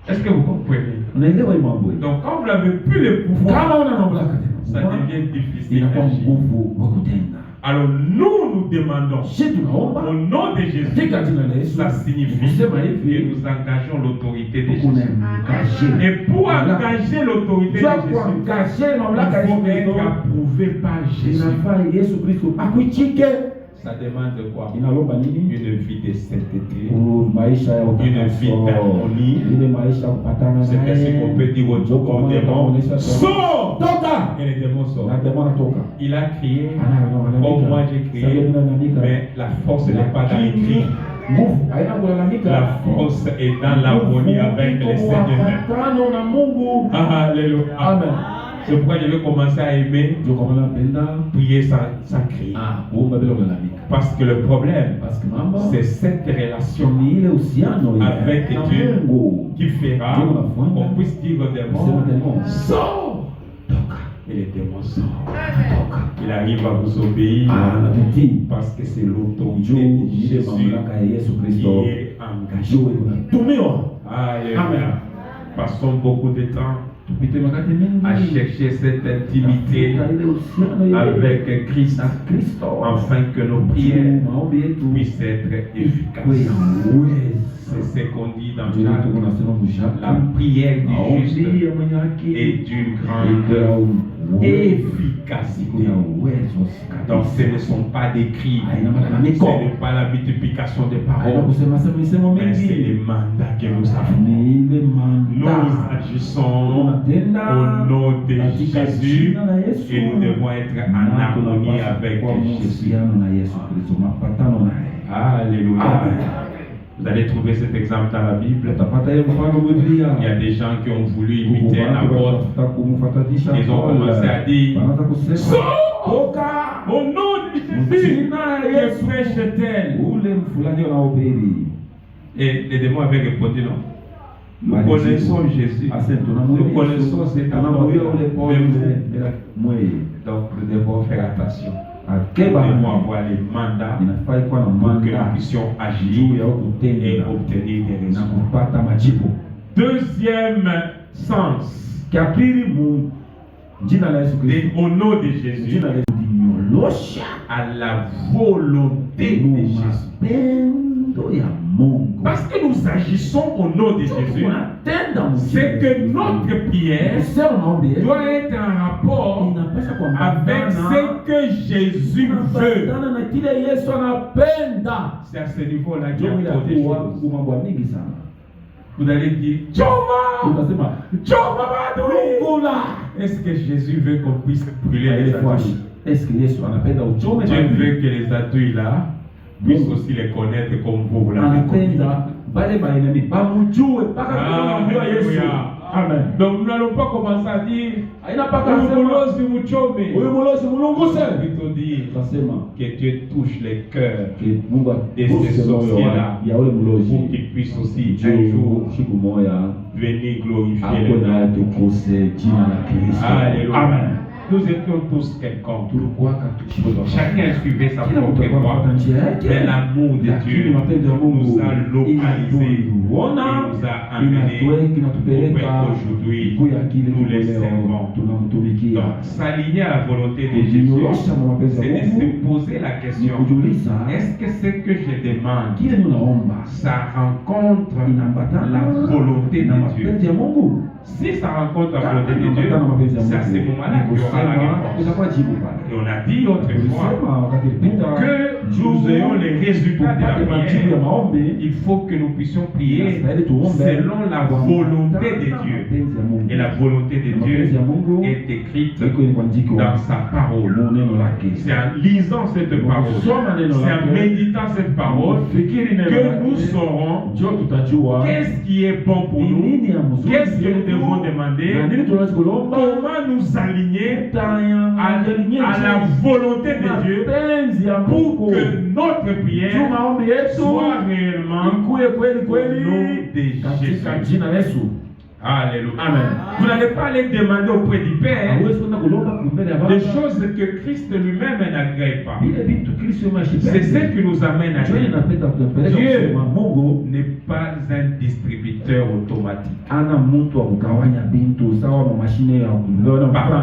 Est-ce que vous comprenez? Unaelewa hii mambo? Donc quand vous n'avez plus le pouvoir, Kama una mamlaka ça tena, devient difficile inakuwa d'agir. nguvu wa kutenda. Alors nous demandons Sisi tunaomba au nom de Jésus, katika jina la Yesu, ça signifie kusema que hivi nous engageons l'autorité de Jésus. tunaengaje. Et pour engager l'autorité de Kwa Jésus, kuangaje mamlaka ya il faut Yesu être Kristo, approuvé par Jésus. inafaa Yesu Kristo akuichike. Ça demande quoi? Inalomba nini? Une vie de sainteté, Maisha ya une vie utakaso, d'harmonie. ile maisha ya kupatana C'est naye. ainsi qu'on peut dire au démon, sors! Toka! Et les démons sortent. Na demo anatoka. Il a crié, Analalamika. comme moi j'ai crié, Sasa mimi nalalamika. mais la force n'est pas dans les cris. Nguvu haina kulalamika. La force est dans l'harmonie avec le Seigneur. Mapatano na Mungu. Alléluia. Amen. C'est pourquoi je vais commencer à aimer Ndio kwa maana napenda prier sans crier. kuomba bila kulalamika. Parce que le problème, Parce que mambo c'est cette relation ni ile uhusiano ile avec na Dieu Mungu. qui fera Dieu unafanya. qu'on puisse dire aux Sema démons, demo. sors! Et les démons sortent. Il arrive à vous obéir Anatii. parce que c'est l'autorité Juu de ile Jésus mamlaka ya Yesu qui Kristo. est engagée. Juu unatumiwa. Alléluia. Amen. Passons beaucoup de temps Tupite wakati mingi à chercher cette intimité Tafuta ile uhusiano ile avec Christ na Kristo. afin que nos prières Maombi yetu puissent être ikuwe efficaces. ya uwezo. C'est ce qu'on dit dans Ndio Jacques. tunasema mshaka. La prière du Maombi juste ya mwenye haki est d'une iko grande ya uwezo. efficacité. Iko ya uwezo Donc ce kabisa. ne sont pas des cris, Haina ce malalamiko. n'est pas la multiplication des Haina paroles, kusema sema misemo mais c'est mingi. les mandats que nous avons. Ni ile Nous manda. agissons Tunatenda au nom de katika Jésus jina la Yesu. et nous devons être en Na harmonie tunapaswa avec kuwa Jésus. mahusiano na Yesu Kristo, mapatano naye. Alléluia. Amen. Vous allez trouver cet exemple dans la Bible. Utapata hiyo mfano Biblia. Il y a des gens qui ont voulu imiter un apôtre. Ils ont commencé à dire, sors au nom de Jésus, que prêche-t-elle? Ule mfulani anahubiri. Et les démons avaient répondu non. Nous connaissons Jésus. Nous connaissons cet amour. Donc nous devons faire attention. Nous devons avoir les mandats pour que nous puissions agir et obtenir des résultats. Deuxième sens, au nom de Jésus, à la volonté de Jésus. Parce que nous agissons au nom de Jésus, c'est que notre prière doit être en rapport avec ce que Jésus veut. C'est à ce niveau-là qu'il y a trop de choses. Vous allez dire, est-ce que Jésus veut qu'on puisse brûler les adouilles? Dieu veut que les adouilles là puissent aussi les connaître comme vous l'avez connu. Amen. Donc nous n'allons pas commencer à dire plutôt dire que Dieu touche les cœurs de ces sorciers-là pour qu'ils puissent aussi un jour venir glorifier le nom. Alléluia. Amen. Nous étions tous quelconques. Chacun suivait sa propre voie. Mais l'amour de Dieu nous a localisés et nous a amenés au point qu'aujourd'hui nous les servons. Donc, s'aligner à la volonté de Jésus, c'est de se poser la question, est-ce que ce que je demande, ça rencontre la volonté de Dieu? Si ça rencontre la volonté de Dieu, c'est à ce moment-là qu'il y aura la réponse. Et on a dit autrefois, pour que nous ayons les résultats de la prière, il faut que nous puissions prier selon la volonté de Dieu. Et la volonté de Dieu est écrite dans sa parole. C'est en lisant cette parole, c'est en méditant cette parole que nous saurons qu'est-ce qui est bon pour nous, qu'est-ce que nous devons demander, comment nous aligner à la volonté de Dieu pour que notre notre prière soit réellement au nom de Jésus. Alléluia. Amen. Vous n'allez pas aller demander auprès du Père des choses que Christ lui-même n'agrée pas. C'est ce qui nous amène à dire Dieu n'est pas un distributeur automatique. Par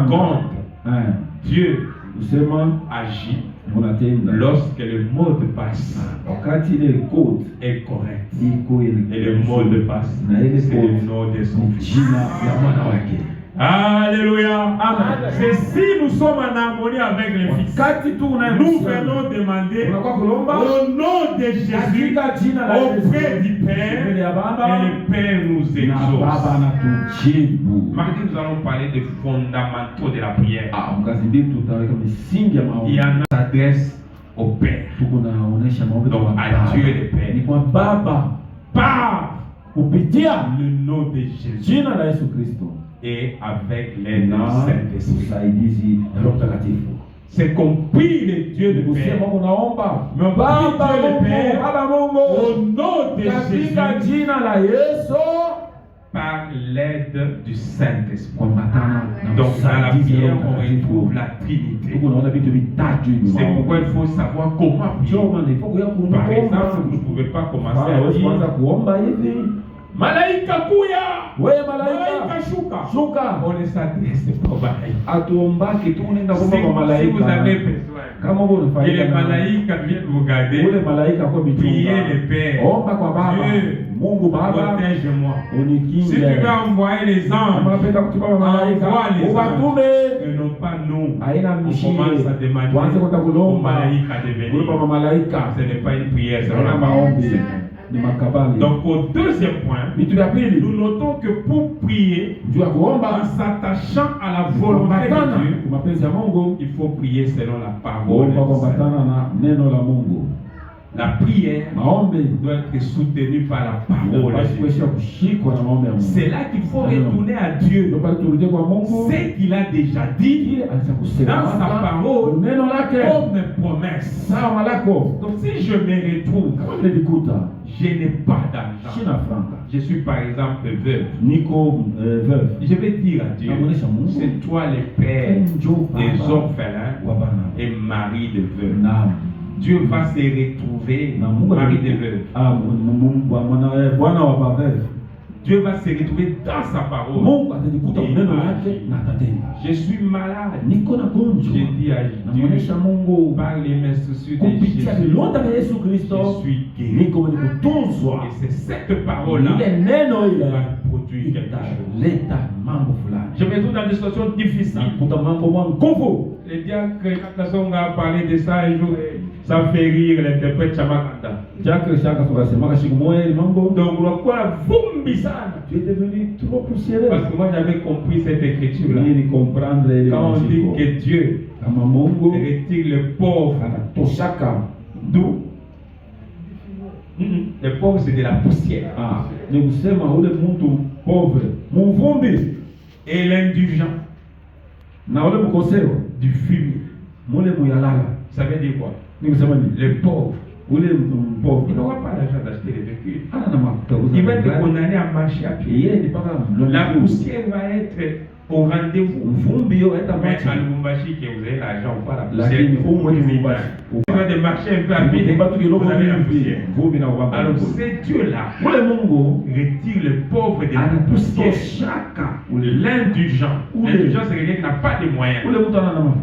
contre, Dieu agit lorsque le mot de passe est correct. Et le mot de passe, c'est le nom de son fils. Alléluia. Amen. C'est si nous sommes en harmonie avec le Fils. Nous venons demander au nom de Jésus auprès du Père et le Père nous exauce. Mardi, nous allons parler des fondamentaux de la prière. Il y en a qui s'adresse au Père. Donc à Dieu le Père. Par le nom de Jésus. Et avec l'aide du Saint-Esprit. C'est qu'on prie le Dieu le Père. Mais on prie Dieu le Père au nom de Jésus par l'aide du Saint-Esprit. Donc dans la prière, on retrouve la Trinité. C'est pourquoi il faut savoir comment prier. Par exemple, vous ne pouvez pas commencer à dire Malaika kuya, malaika shuka. On ne s'adresse pas pareil. Si vous avez besoin que les malaïkas viennent vous garder, priez le Père. Dieu, protège-moi. Si tu veux envoyer les anges, envoie les anges. Et non pas nous. On commence à demander aux malaïkas de venir. Ce n'est pas une prière, c'est la parole. Donc au deuxième point, nous notons que pour prier, en s'attachant à la volonté de Dieu, il faut prier selon la parole de Dieu. La prière doit être soutenue par la parole de Dieu. C'est là qu'il faut retourner à Dieu. Ce qu'il a déjà dit dans sa parole comme promesse. Donc si je me retrouve, je n'ai pas d'argent. Je suis par exemple veuve. Je vais dire à Dieu, c'est toi le père des orphelins et mari de veuve. Dieu va se retrouver mari de veuve. Dieu va se retrouver dans sa parole. Je suis malade. Je dis à Dieu, par les m'instructions de Jésus, je suis guéri. Et c'est cette parole-là qui va produire quelque chose. Je me trouve dans des situations difficiles. Les diacres, quand on a parlé de ça un jour, ça fait rire l'interprète Chamakanda. Donc, quoi, tu es devenu trop poussiéreux. Parce que moi, j'avais compris cette écriture-là. Quand on dit que Dieu retire le pauvre d'où? Le pauvre, c'est de la poussière. Et l'indigent du fumier. Ça veut dire quoi? Le pauvre. Il n'aura pas l'argent d'acheter les véhicules. Il va être condamné à marcher à pied. La poussière va être au rendez-vous. Mais à Lubumbashi, que vous avez l'argent ou pas la poussière, vous de marcher un peu à pied, vous avez la poussière. Alors c'est Dieu-là retire le pauvre de la poussière. L'indigent. L'indigent, c'est quelqu'un qui n'a pas de moyens.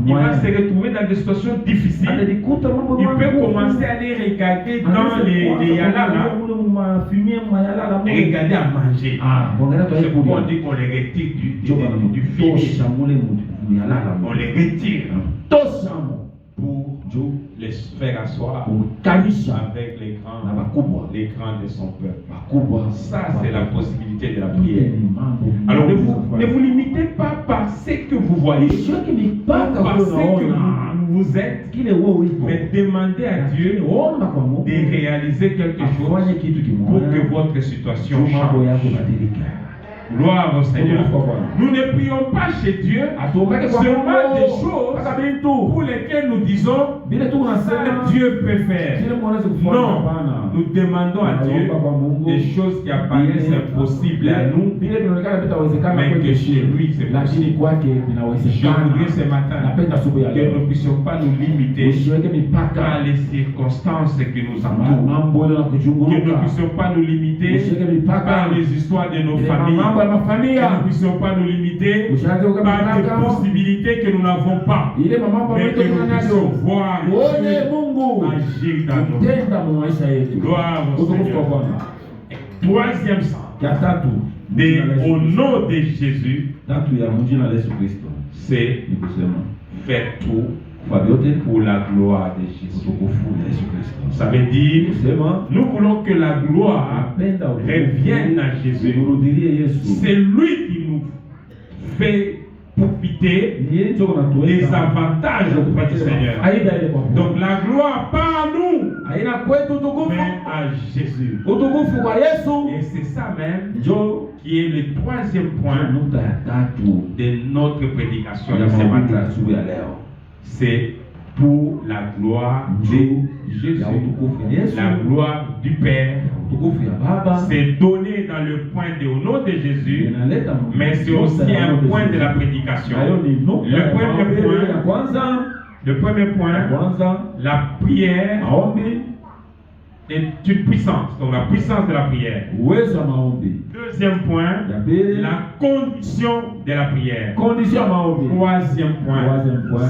Il va se retrouver dans des situations difficiles. Il peut commencer à aller regarder dans les yalas, regarder à manger. C'est pourquoi on dit qu'on les retire du fils. On les retire pour les faire asseoir avec les grands de son peuple. Ça, c'est la possibilité de la prière. Alors ne vous limitez pas par ce que vous voyez, pas par ce que vous êtes, mais demandez à Dieu de réaliser quelque chose pour que votre situation change. Gloire au Seigneur. Nous ne prions pas chez Dieu seulement des choses pour lesquelles nous disons que Dieu peut faire. Non, nous demandons à Dieu des choses qui apparaissent impossibles à nous, mais que chez lui c'est possible. Je voudrais ce matin que nous ne puissions pas nous limiter par les circonstances qui nous entourent, que nous ne puissions pas nous limiter par les histoires de nos familles, que nous ne puissions pas nous limiter par des possibilités que nous n'avons pas, mais que nous puissions voir agir dans nos vies. Gloire au Seigneur. Troisième sens, au nom de Jésus, c'est faire tout pour la gloire de Jésus. Ça veut dire, nous voulons que la gloire revienne à Jésus. C'est lui qui nous fait profiter des avantages auprès du Seigneur. Donc la gloire pas à nous, mais à Jésus. Et c'est ça même qui est le troisième point de notre prédication de ce matin. C'est pour la gloire de Jésus, la gloire du Père. C'est donné dans le point de au nom de Jésus, mais c'est aussi un point de la prédication. Le premier point, la prière est une puissance, donc la puissance de la prière. Deuxième point, la condition de la prière. Troisième point,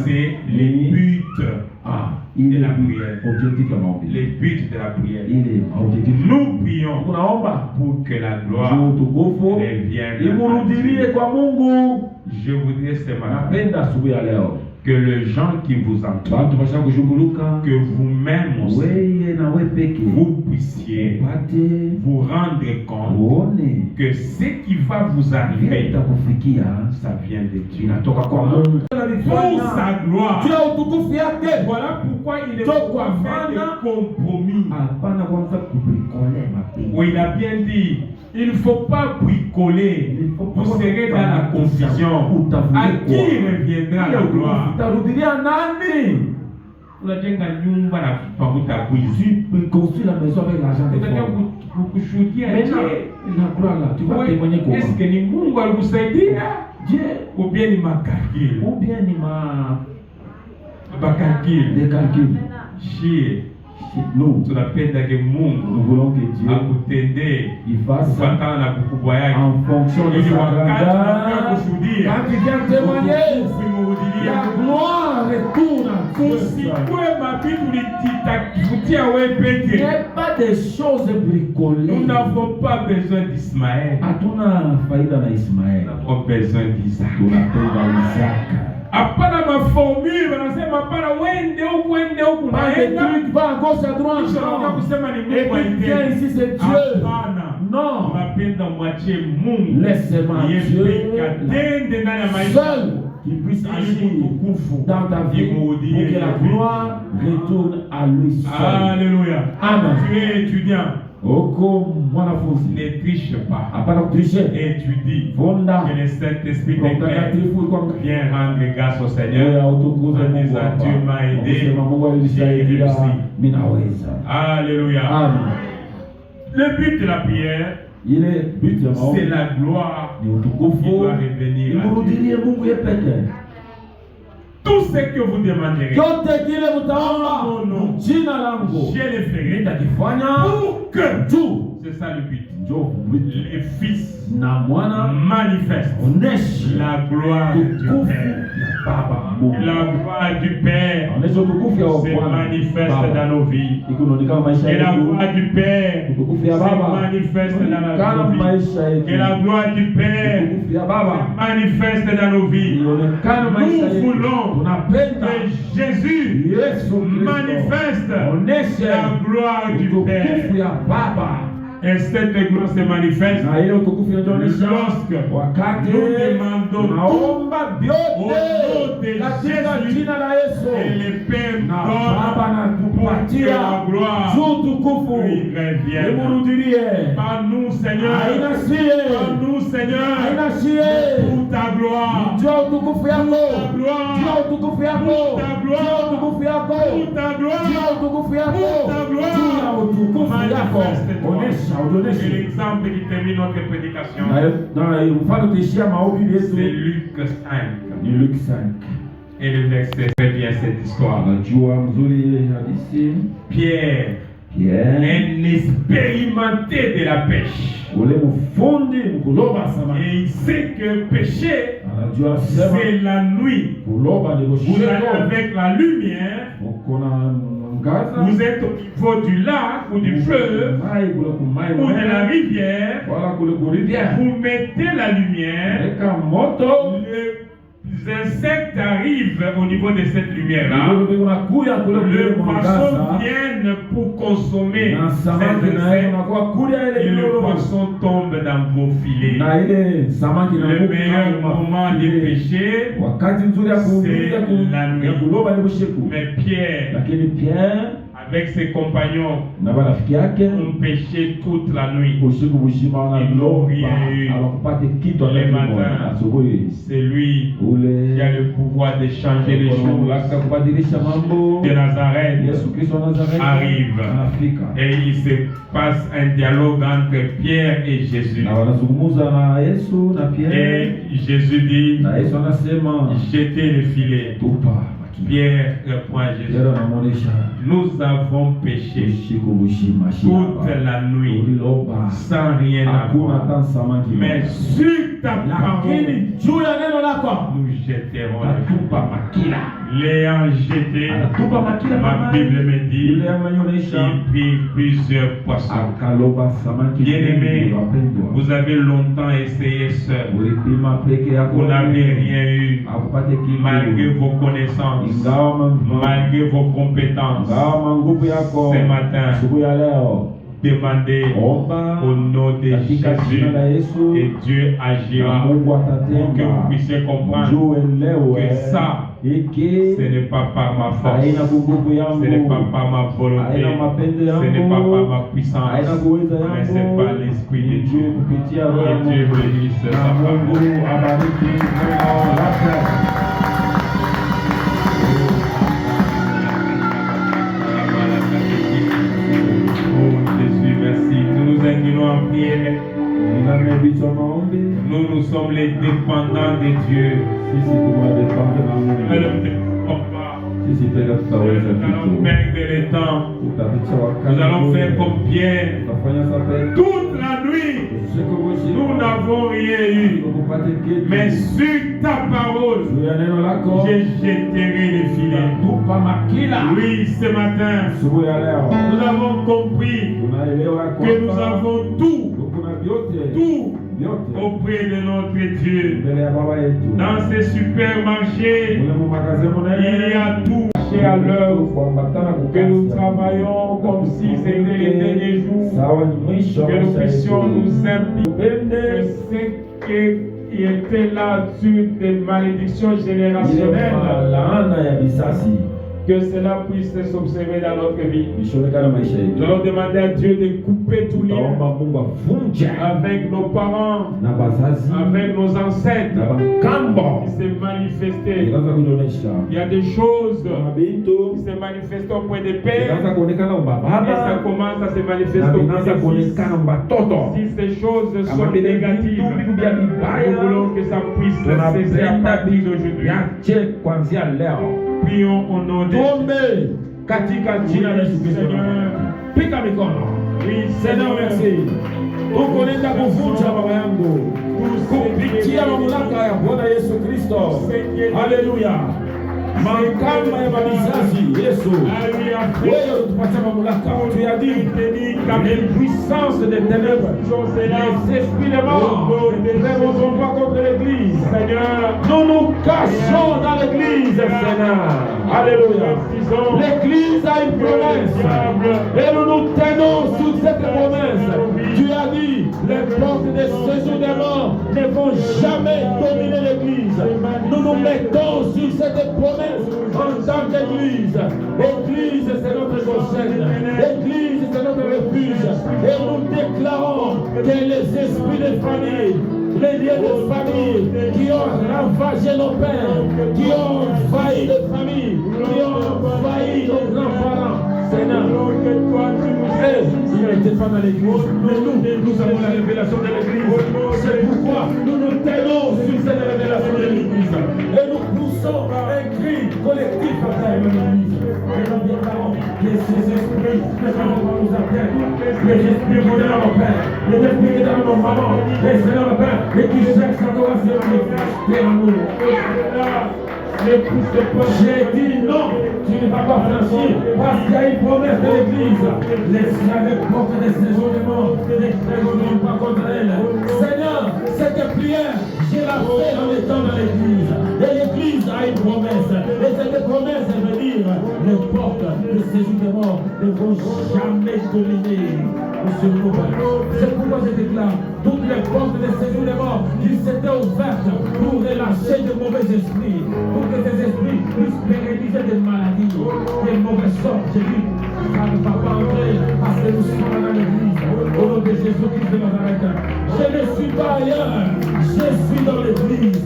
c'est les buts de la prière. Les buts de la prière. Nous prions pour que la gloire revienne à Dieu. Je voudrais ce matin que les gens qui vous entourent, que vous-même aussi, vous puissiez vous rendre compte que ce qui va vous arriver, ça vient de Dieu. Pour sa gloire. Voilà pourquoi il ne faut pas faire de compromis. Oui, il a bien dit, il ne faut pas bricoler. Vous serez dans la confusion. À qui reviendra la gloire? Unajenga nyumba na pamoja kuishi. Construire la maison avec l'argent des pauvres. Kushuhudia tu vas témoigner comment? Est-ce que ni Mungu alikusaidia? Ou bien ni makalkili? Ou bien ni des calculs. Nous tunapenda que Mungu nous voulons que Dieu akutendee kufatana na ukubwa yake en fonction de sa grandeur. kushuhudia Quand tu viens témoigner, la gloire retourne à Dieu. Usikwe mabibu lititakutia wewe peke. n'est pas des choses bricolées. Nous n'avons pas besoin d'Ismaël. Hatuna faida na Ismaël. Nous avons besoin d'Isaac. Tunapenda Isaac. Hapana maformule wanasema hapana wende huku naenda. Tu vas à gauche à droite. Et puis viens ici c'est Dieu. Non. Tunapenda mwachie Mungu. Laisse-moi Dieu. Seul qui puisse agir dans ta vie pour que la gloire retourne à lui seul. Alléluia. Amen. Tu es étudiant. Ne triche pas. Étudie. Que le Saint-Esprit viens rendre grâce au Seigneur. En disant Dieu m'a aidé. J'ai réussi. Alléluia. Amen. Le but de la prière, c'est la gloire qui doit revenir à Dieu. Tout ce que vous demanderez en mon nom, je le ferai pour que c'est ça le but. Les fils manifestent la gloire du Père. La gloire du Père se manifeste dans nos vies. Et la gloire du Père se manifeste dans nos vies. Et la gloire du Père se manifeste dans nos vies. Nous voulons que Jésus manifeste la gloire du Père. Et cette gloire se manifeste lorsque nous demandons tout au nom de Jésus et le Père donne pour que la gloire lui revienne. Par nous, Seigneur, par nous, Seigneur, pour ta gloire, pour ta gloire, pour ta gloire, pour ta gloire, manifeste-toi. Et l'exemple qui termine notre prédication, c'est Luc 5. Et le verset fait bien cette histoire. Pierre, un expérimenté de la pêche. Et il sait que pêcher, c'est la nuit. Vous allez avec la lumière. Vous êtes au niveau du lac ou du fleuve ou de la rivière. Vous mettez la lumière. Les insectes arrivent au niveau de cette lumière-là. Les poissons viennent pour consommer ces insectes. Et le poisson tombe dans vos filets. Le meilleur moment de pêcher, c'est la nuit. Mais Pierre, avec ses compagnons, ont pêché toute la nuit. Ils n'ont rien eu. Les matins, c'est lui qui a le pouvoir de changer les choses. De Nazareth arrive et il se passe un dialogue entre Pierre et Jésus. Et Jésus dit, jetez le filet. Pierre répond à Jésus, nous avons péché toute la nuit sans rien avoir, mais sur ta parole nous jetterons l'ayant jeté. Ma Bible me dit il prit plusieurs poissons. Bien-aimés, vous avez longtemps essayé seul, vous n'avez rien eu malgré vos connaissances, malgré vos compétences. Ce matin, demandez au nom de Jésus et Dieu agira pour que vous puissiez comprendre que ça, ce n'est pas par ma force, ce n'est pas par ma volonté, ce n'est pas par ma puissance, mais c'est par l'Esprit de Dieu. Que Dieu bénisse sa parole. Nous inclinons en prière. Nous sommes les dépendants de Dieu. Nous allons perdre le temps. Nous allons faire comme Pierre. Toute la nuit, nous n'avons rien eu. Mais sur ta parole, je jetterai les filets. Oui, ce matin, nous avons compris que nous avons tout auprès de notre Dieu. Dans ces supermarchés, il y a tout à l'heure que nous travaillons comme si c'était les derniers jours, que nous puissions nous impliquer de ce qui était là sur des malédictions générationnelles. Que cela puisse s'observer dans notre vie. Nous allons demander à Dieu de couper tout lien avec nos parents, avec nos ancêtres qui s'est manifesté. Il y a des choses qui se manifestent auprès des pères et ça commence à se manifester auprès des fils. Si ces choses sont négatives, nous voulons que ça puisse cesser à partir d'aujourd'hui. Prions au nom de Seigneur. Pika mikono. Seigneur, merci. Ukoleta kuvunja baba yangu kupitia mamlaka ya Bwana Yesu Kristo. Haleluya. Mahakama ya mabizazi Yesu, wewe utupatia mamlaka tuyadili les puissances des ténèbres, les esprits de mort ne prévaudront pas contre l'église. Seigneur, nous nous cachons dans l'église, Seigneur. Alléluia. L'église a une promesse et nous nous tenons sous cette promesse. jamais dominer l'Église. Nous nous mettons sur cette promesse en tant qu'Église. L'Église, c'est notre chaîne. L'Église, c'est notre refuge. Et nous déclarons que les esprits de famille, les liens de famille qui ont ravagé nos pères, qui ont failli les familles, qui ont failli nos grands-parents, Seigneur, il n'était pas dans l'Église, mais nous avons la révélation de l'Église. C'est pourquoi nous nous tenons sur cette révélation de l'Église et nous poussons un cri collectif à travers l'Église. Et nous déclarons que ces esprits ne vont pas nous atteindre. Les esprits qui sont dans nos pères, les esprits qui sont dans nos mamans, les Seigneur le Père, et qui cherchent l'adoration de l'amour. J'ai dit non, tu ne vas pas franchir parce qu'il y a une promesse de l'Église. L'esclave porte des séjournements, des séjournements pas contre elle. Seigneur, cette prière, je la fais en étant dans l'Église. Et l'Église a une promesse. Et cette promesse veut dire les portes de séjournement ne vont jamais dominer sur nous. C'est pourquoi je déclare toutes les portes de séjournement qui s'étaient ouvertes pour relâcher de mauvais esprits. Pour que ces esprits puissent pérenniser des maladies, des mauvaises sortes. J'ai dit, ça ne va pas entrer parce que nous sommes dans l'Église. Au nom de Jésus-Christ de Nazareth. Je ne suis pas ailleurs, je suis dans l'Église.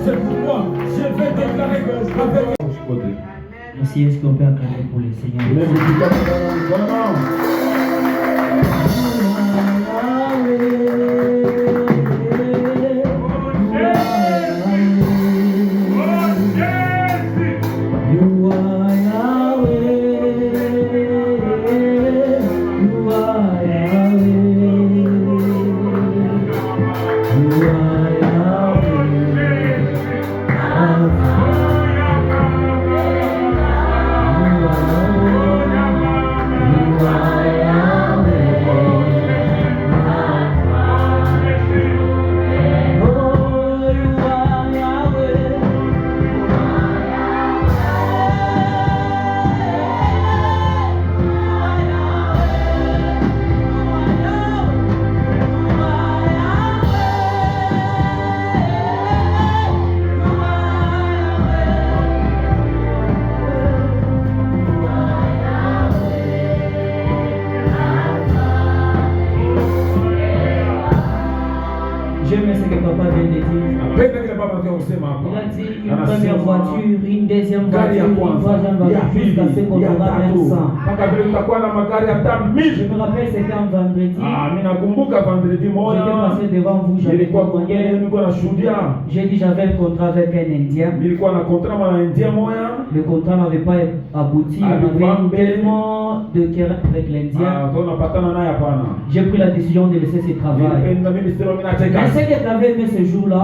C'est pourquoi je vais déclarer avec... Merci, est-ce qu'on peut acclamer pour le Seigneur? Il a dit une première voiture, une deuxième voiture, une troisième voiture, jusqu'à ce qu'on aura 100. Je me rappelle, c'était un vendredi. J'étais passé devant vous, j'avais témoigné. J'ai dit j'avais un contrat avec un Indien. Le contrat n'avait pas abouti, on avait tellement de querelles avec l'Indien. J'ai pris la décision de laisser ce travail. Mais ce que j'avais aimé ce jour-là,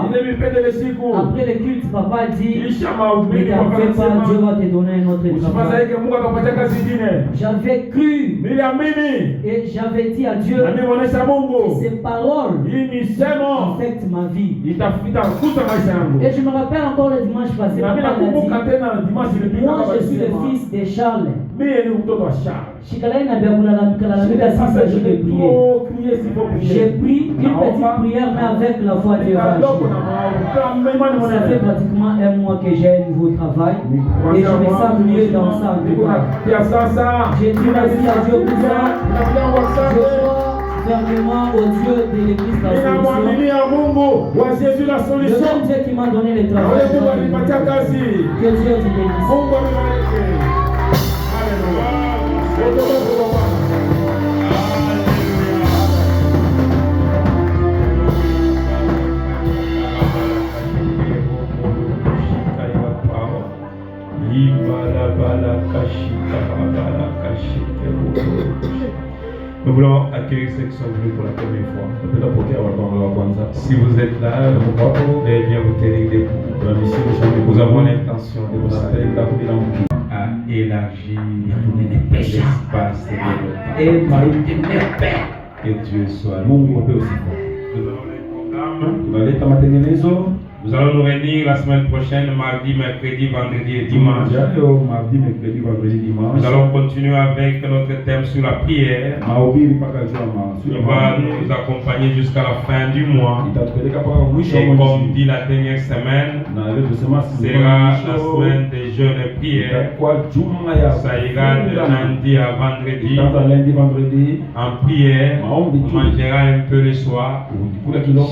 après le culte, papa dit, ne t'en fais pas, Dieu va te donner un autre travail. J'avais cru et j'avais dit à Dieu que ces paroles affectent ma vie. Et je me rappelle encore le dimanche passé, papa m'a dit, moi je suis le fils de Charles. J'ai pris une petite prière, mais avec la foi de Dieu. On a fait pratiquement un mois que j'ai un nouveau travail et je me sens mieux dans ça. J'ai dit merci à Dieu pour ça. Je crois fermement au Dieu de l'Église la solution. Le même Dieu qui m'a donné le travail. Que Dieu te bénisse. Nous voulons accueillir ceux qui sont venus pour la première fois. Si vous êtes là, bien vous tenir debout. Nous avons l'intention de vous appeler à élargir l'espace de notre que Dieu soit. Nous avons les programmes. Nous allons nous réunir la semaine prochaine, mardi, mercredi, vendredi et dimanche. Mardi, mercredi, vendredi, dimanche. Nous allons continuer avec notre thème sur la prière. Il va nous accompagner jusqu'à la fin du mois. Et comme dit la dernière semaine, sera la semaine des jeûnes et prières. Ça ira de lundi à vendredi. En prière, on mangera un peu le soir.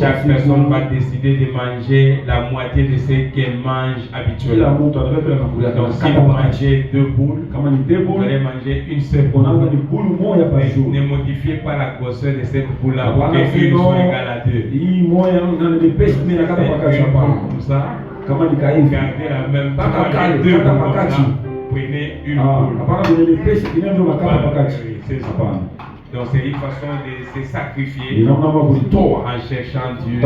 Chaque personne va décider de manger la moitié de ce qu'elle mange habituellement. Donc si vous mangez 2 boules, vous allez manger une seule boule. Ne modifiez pas la grosseur de cette boule-là pour qu'une soit égale à 2. Comme ça, gardez la même boule. Prenez une boule. Donc c'est une façon de se sacrifier en cherchant Dieu.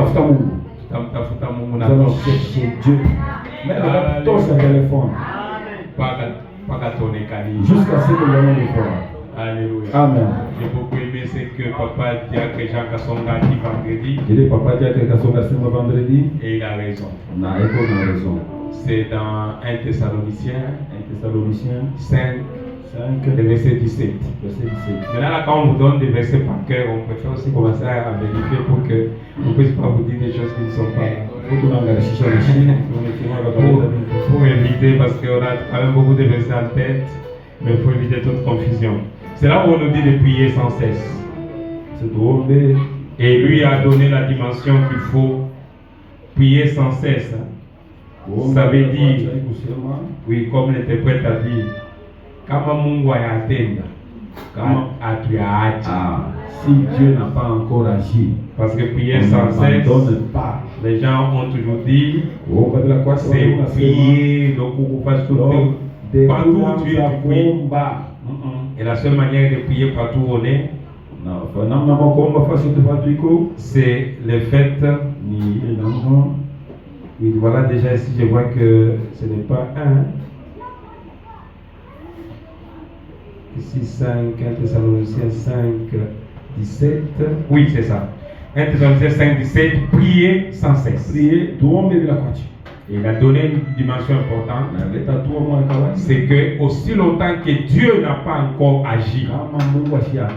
Jusqu'à ce que l'on le fasse. Alléluia. Amen. J'ai beaucoup aimé ce que Papa Diacre Jean Kassonga a dit vendredi. J'ai dit Papa Diacre Kassonga vendredi. Et il a raison. C'est dans 1 Thessaloniciens 5, le verset 17. Maintenant, là, quand on vous donne des versets par cœur, on préfère aussi commencer à vérifier pour que on ne puisse pas vous dire des choses qui ne sont pas. Pour éviter, parce qu'on a quand même beaucoup de versets en tête, mais il faut éviter toute confusion. C'est là où on nous dit de prier sans cesse. Et lui a donné la dimension qu'il faut prier sans cesse. Ça veut dire, oui, comme l'interprète a dit, kama Mungu hayatenda, kama hatuyacha. Si Dieu n'a pas encore agi, parce que prier sans cesse, les gens ont toujours dit, c'est prier, donc on passe tout partout où tu es, tu pries. Et la seule manière de prier partout où on est, c'est le fait. Oui, voilà, déjà ici je vois que ce n'est pas 1. Ici 5, 1 Thessaloniciens 5, 17. Oui, c'est ça. 1 Thessaloniciens 5, 17. Priez sans cesse. Priez, et il a donné une dimension importante. C'est que aussi longtemps que Dieu n'a pas encore agi,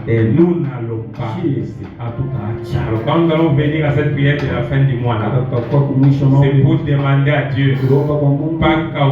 et nous n'allons pas laisser. Alors quand nous allons venir à cette prière de la fin du mois, c'est pour demander à Dieu, pas qu'à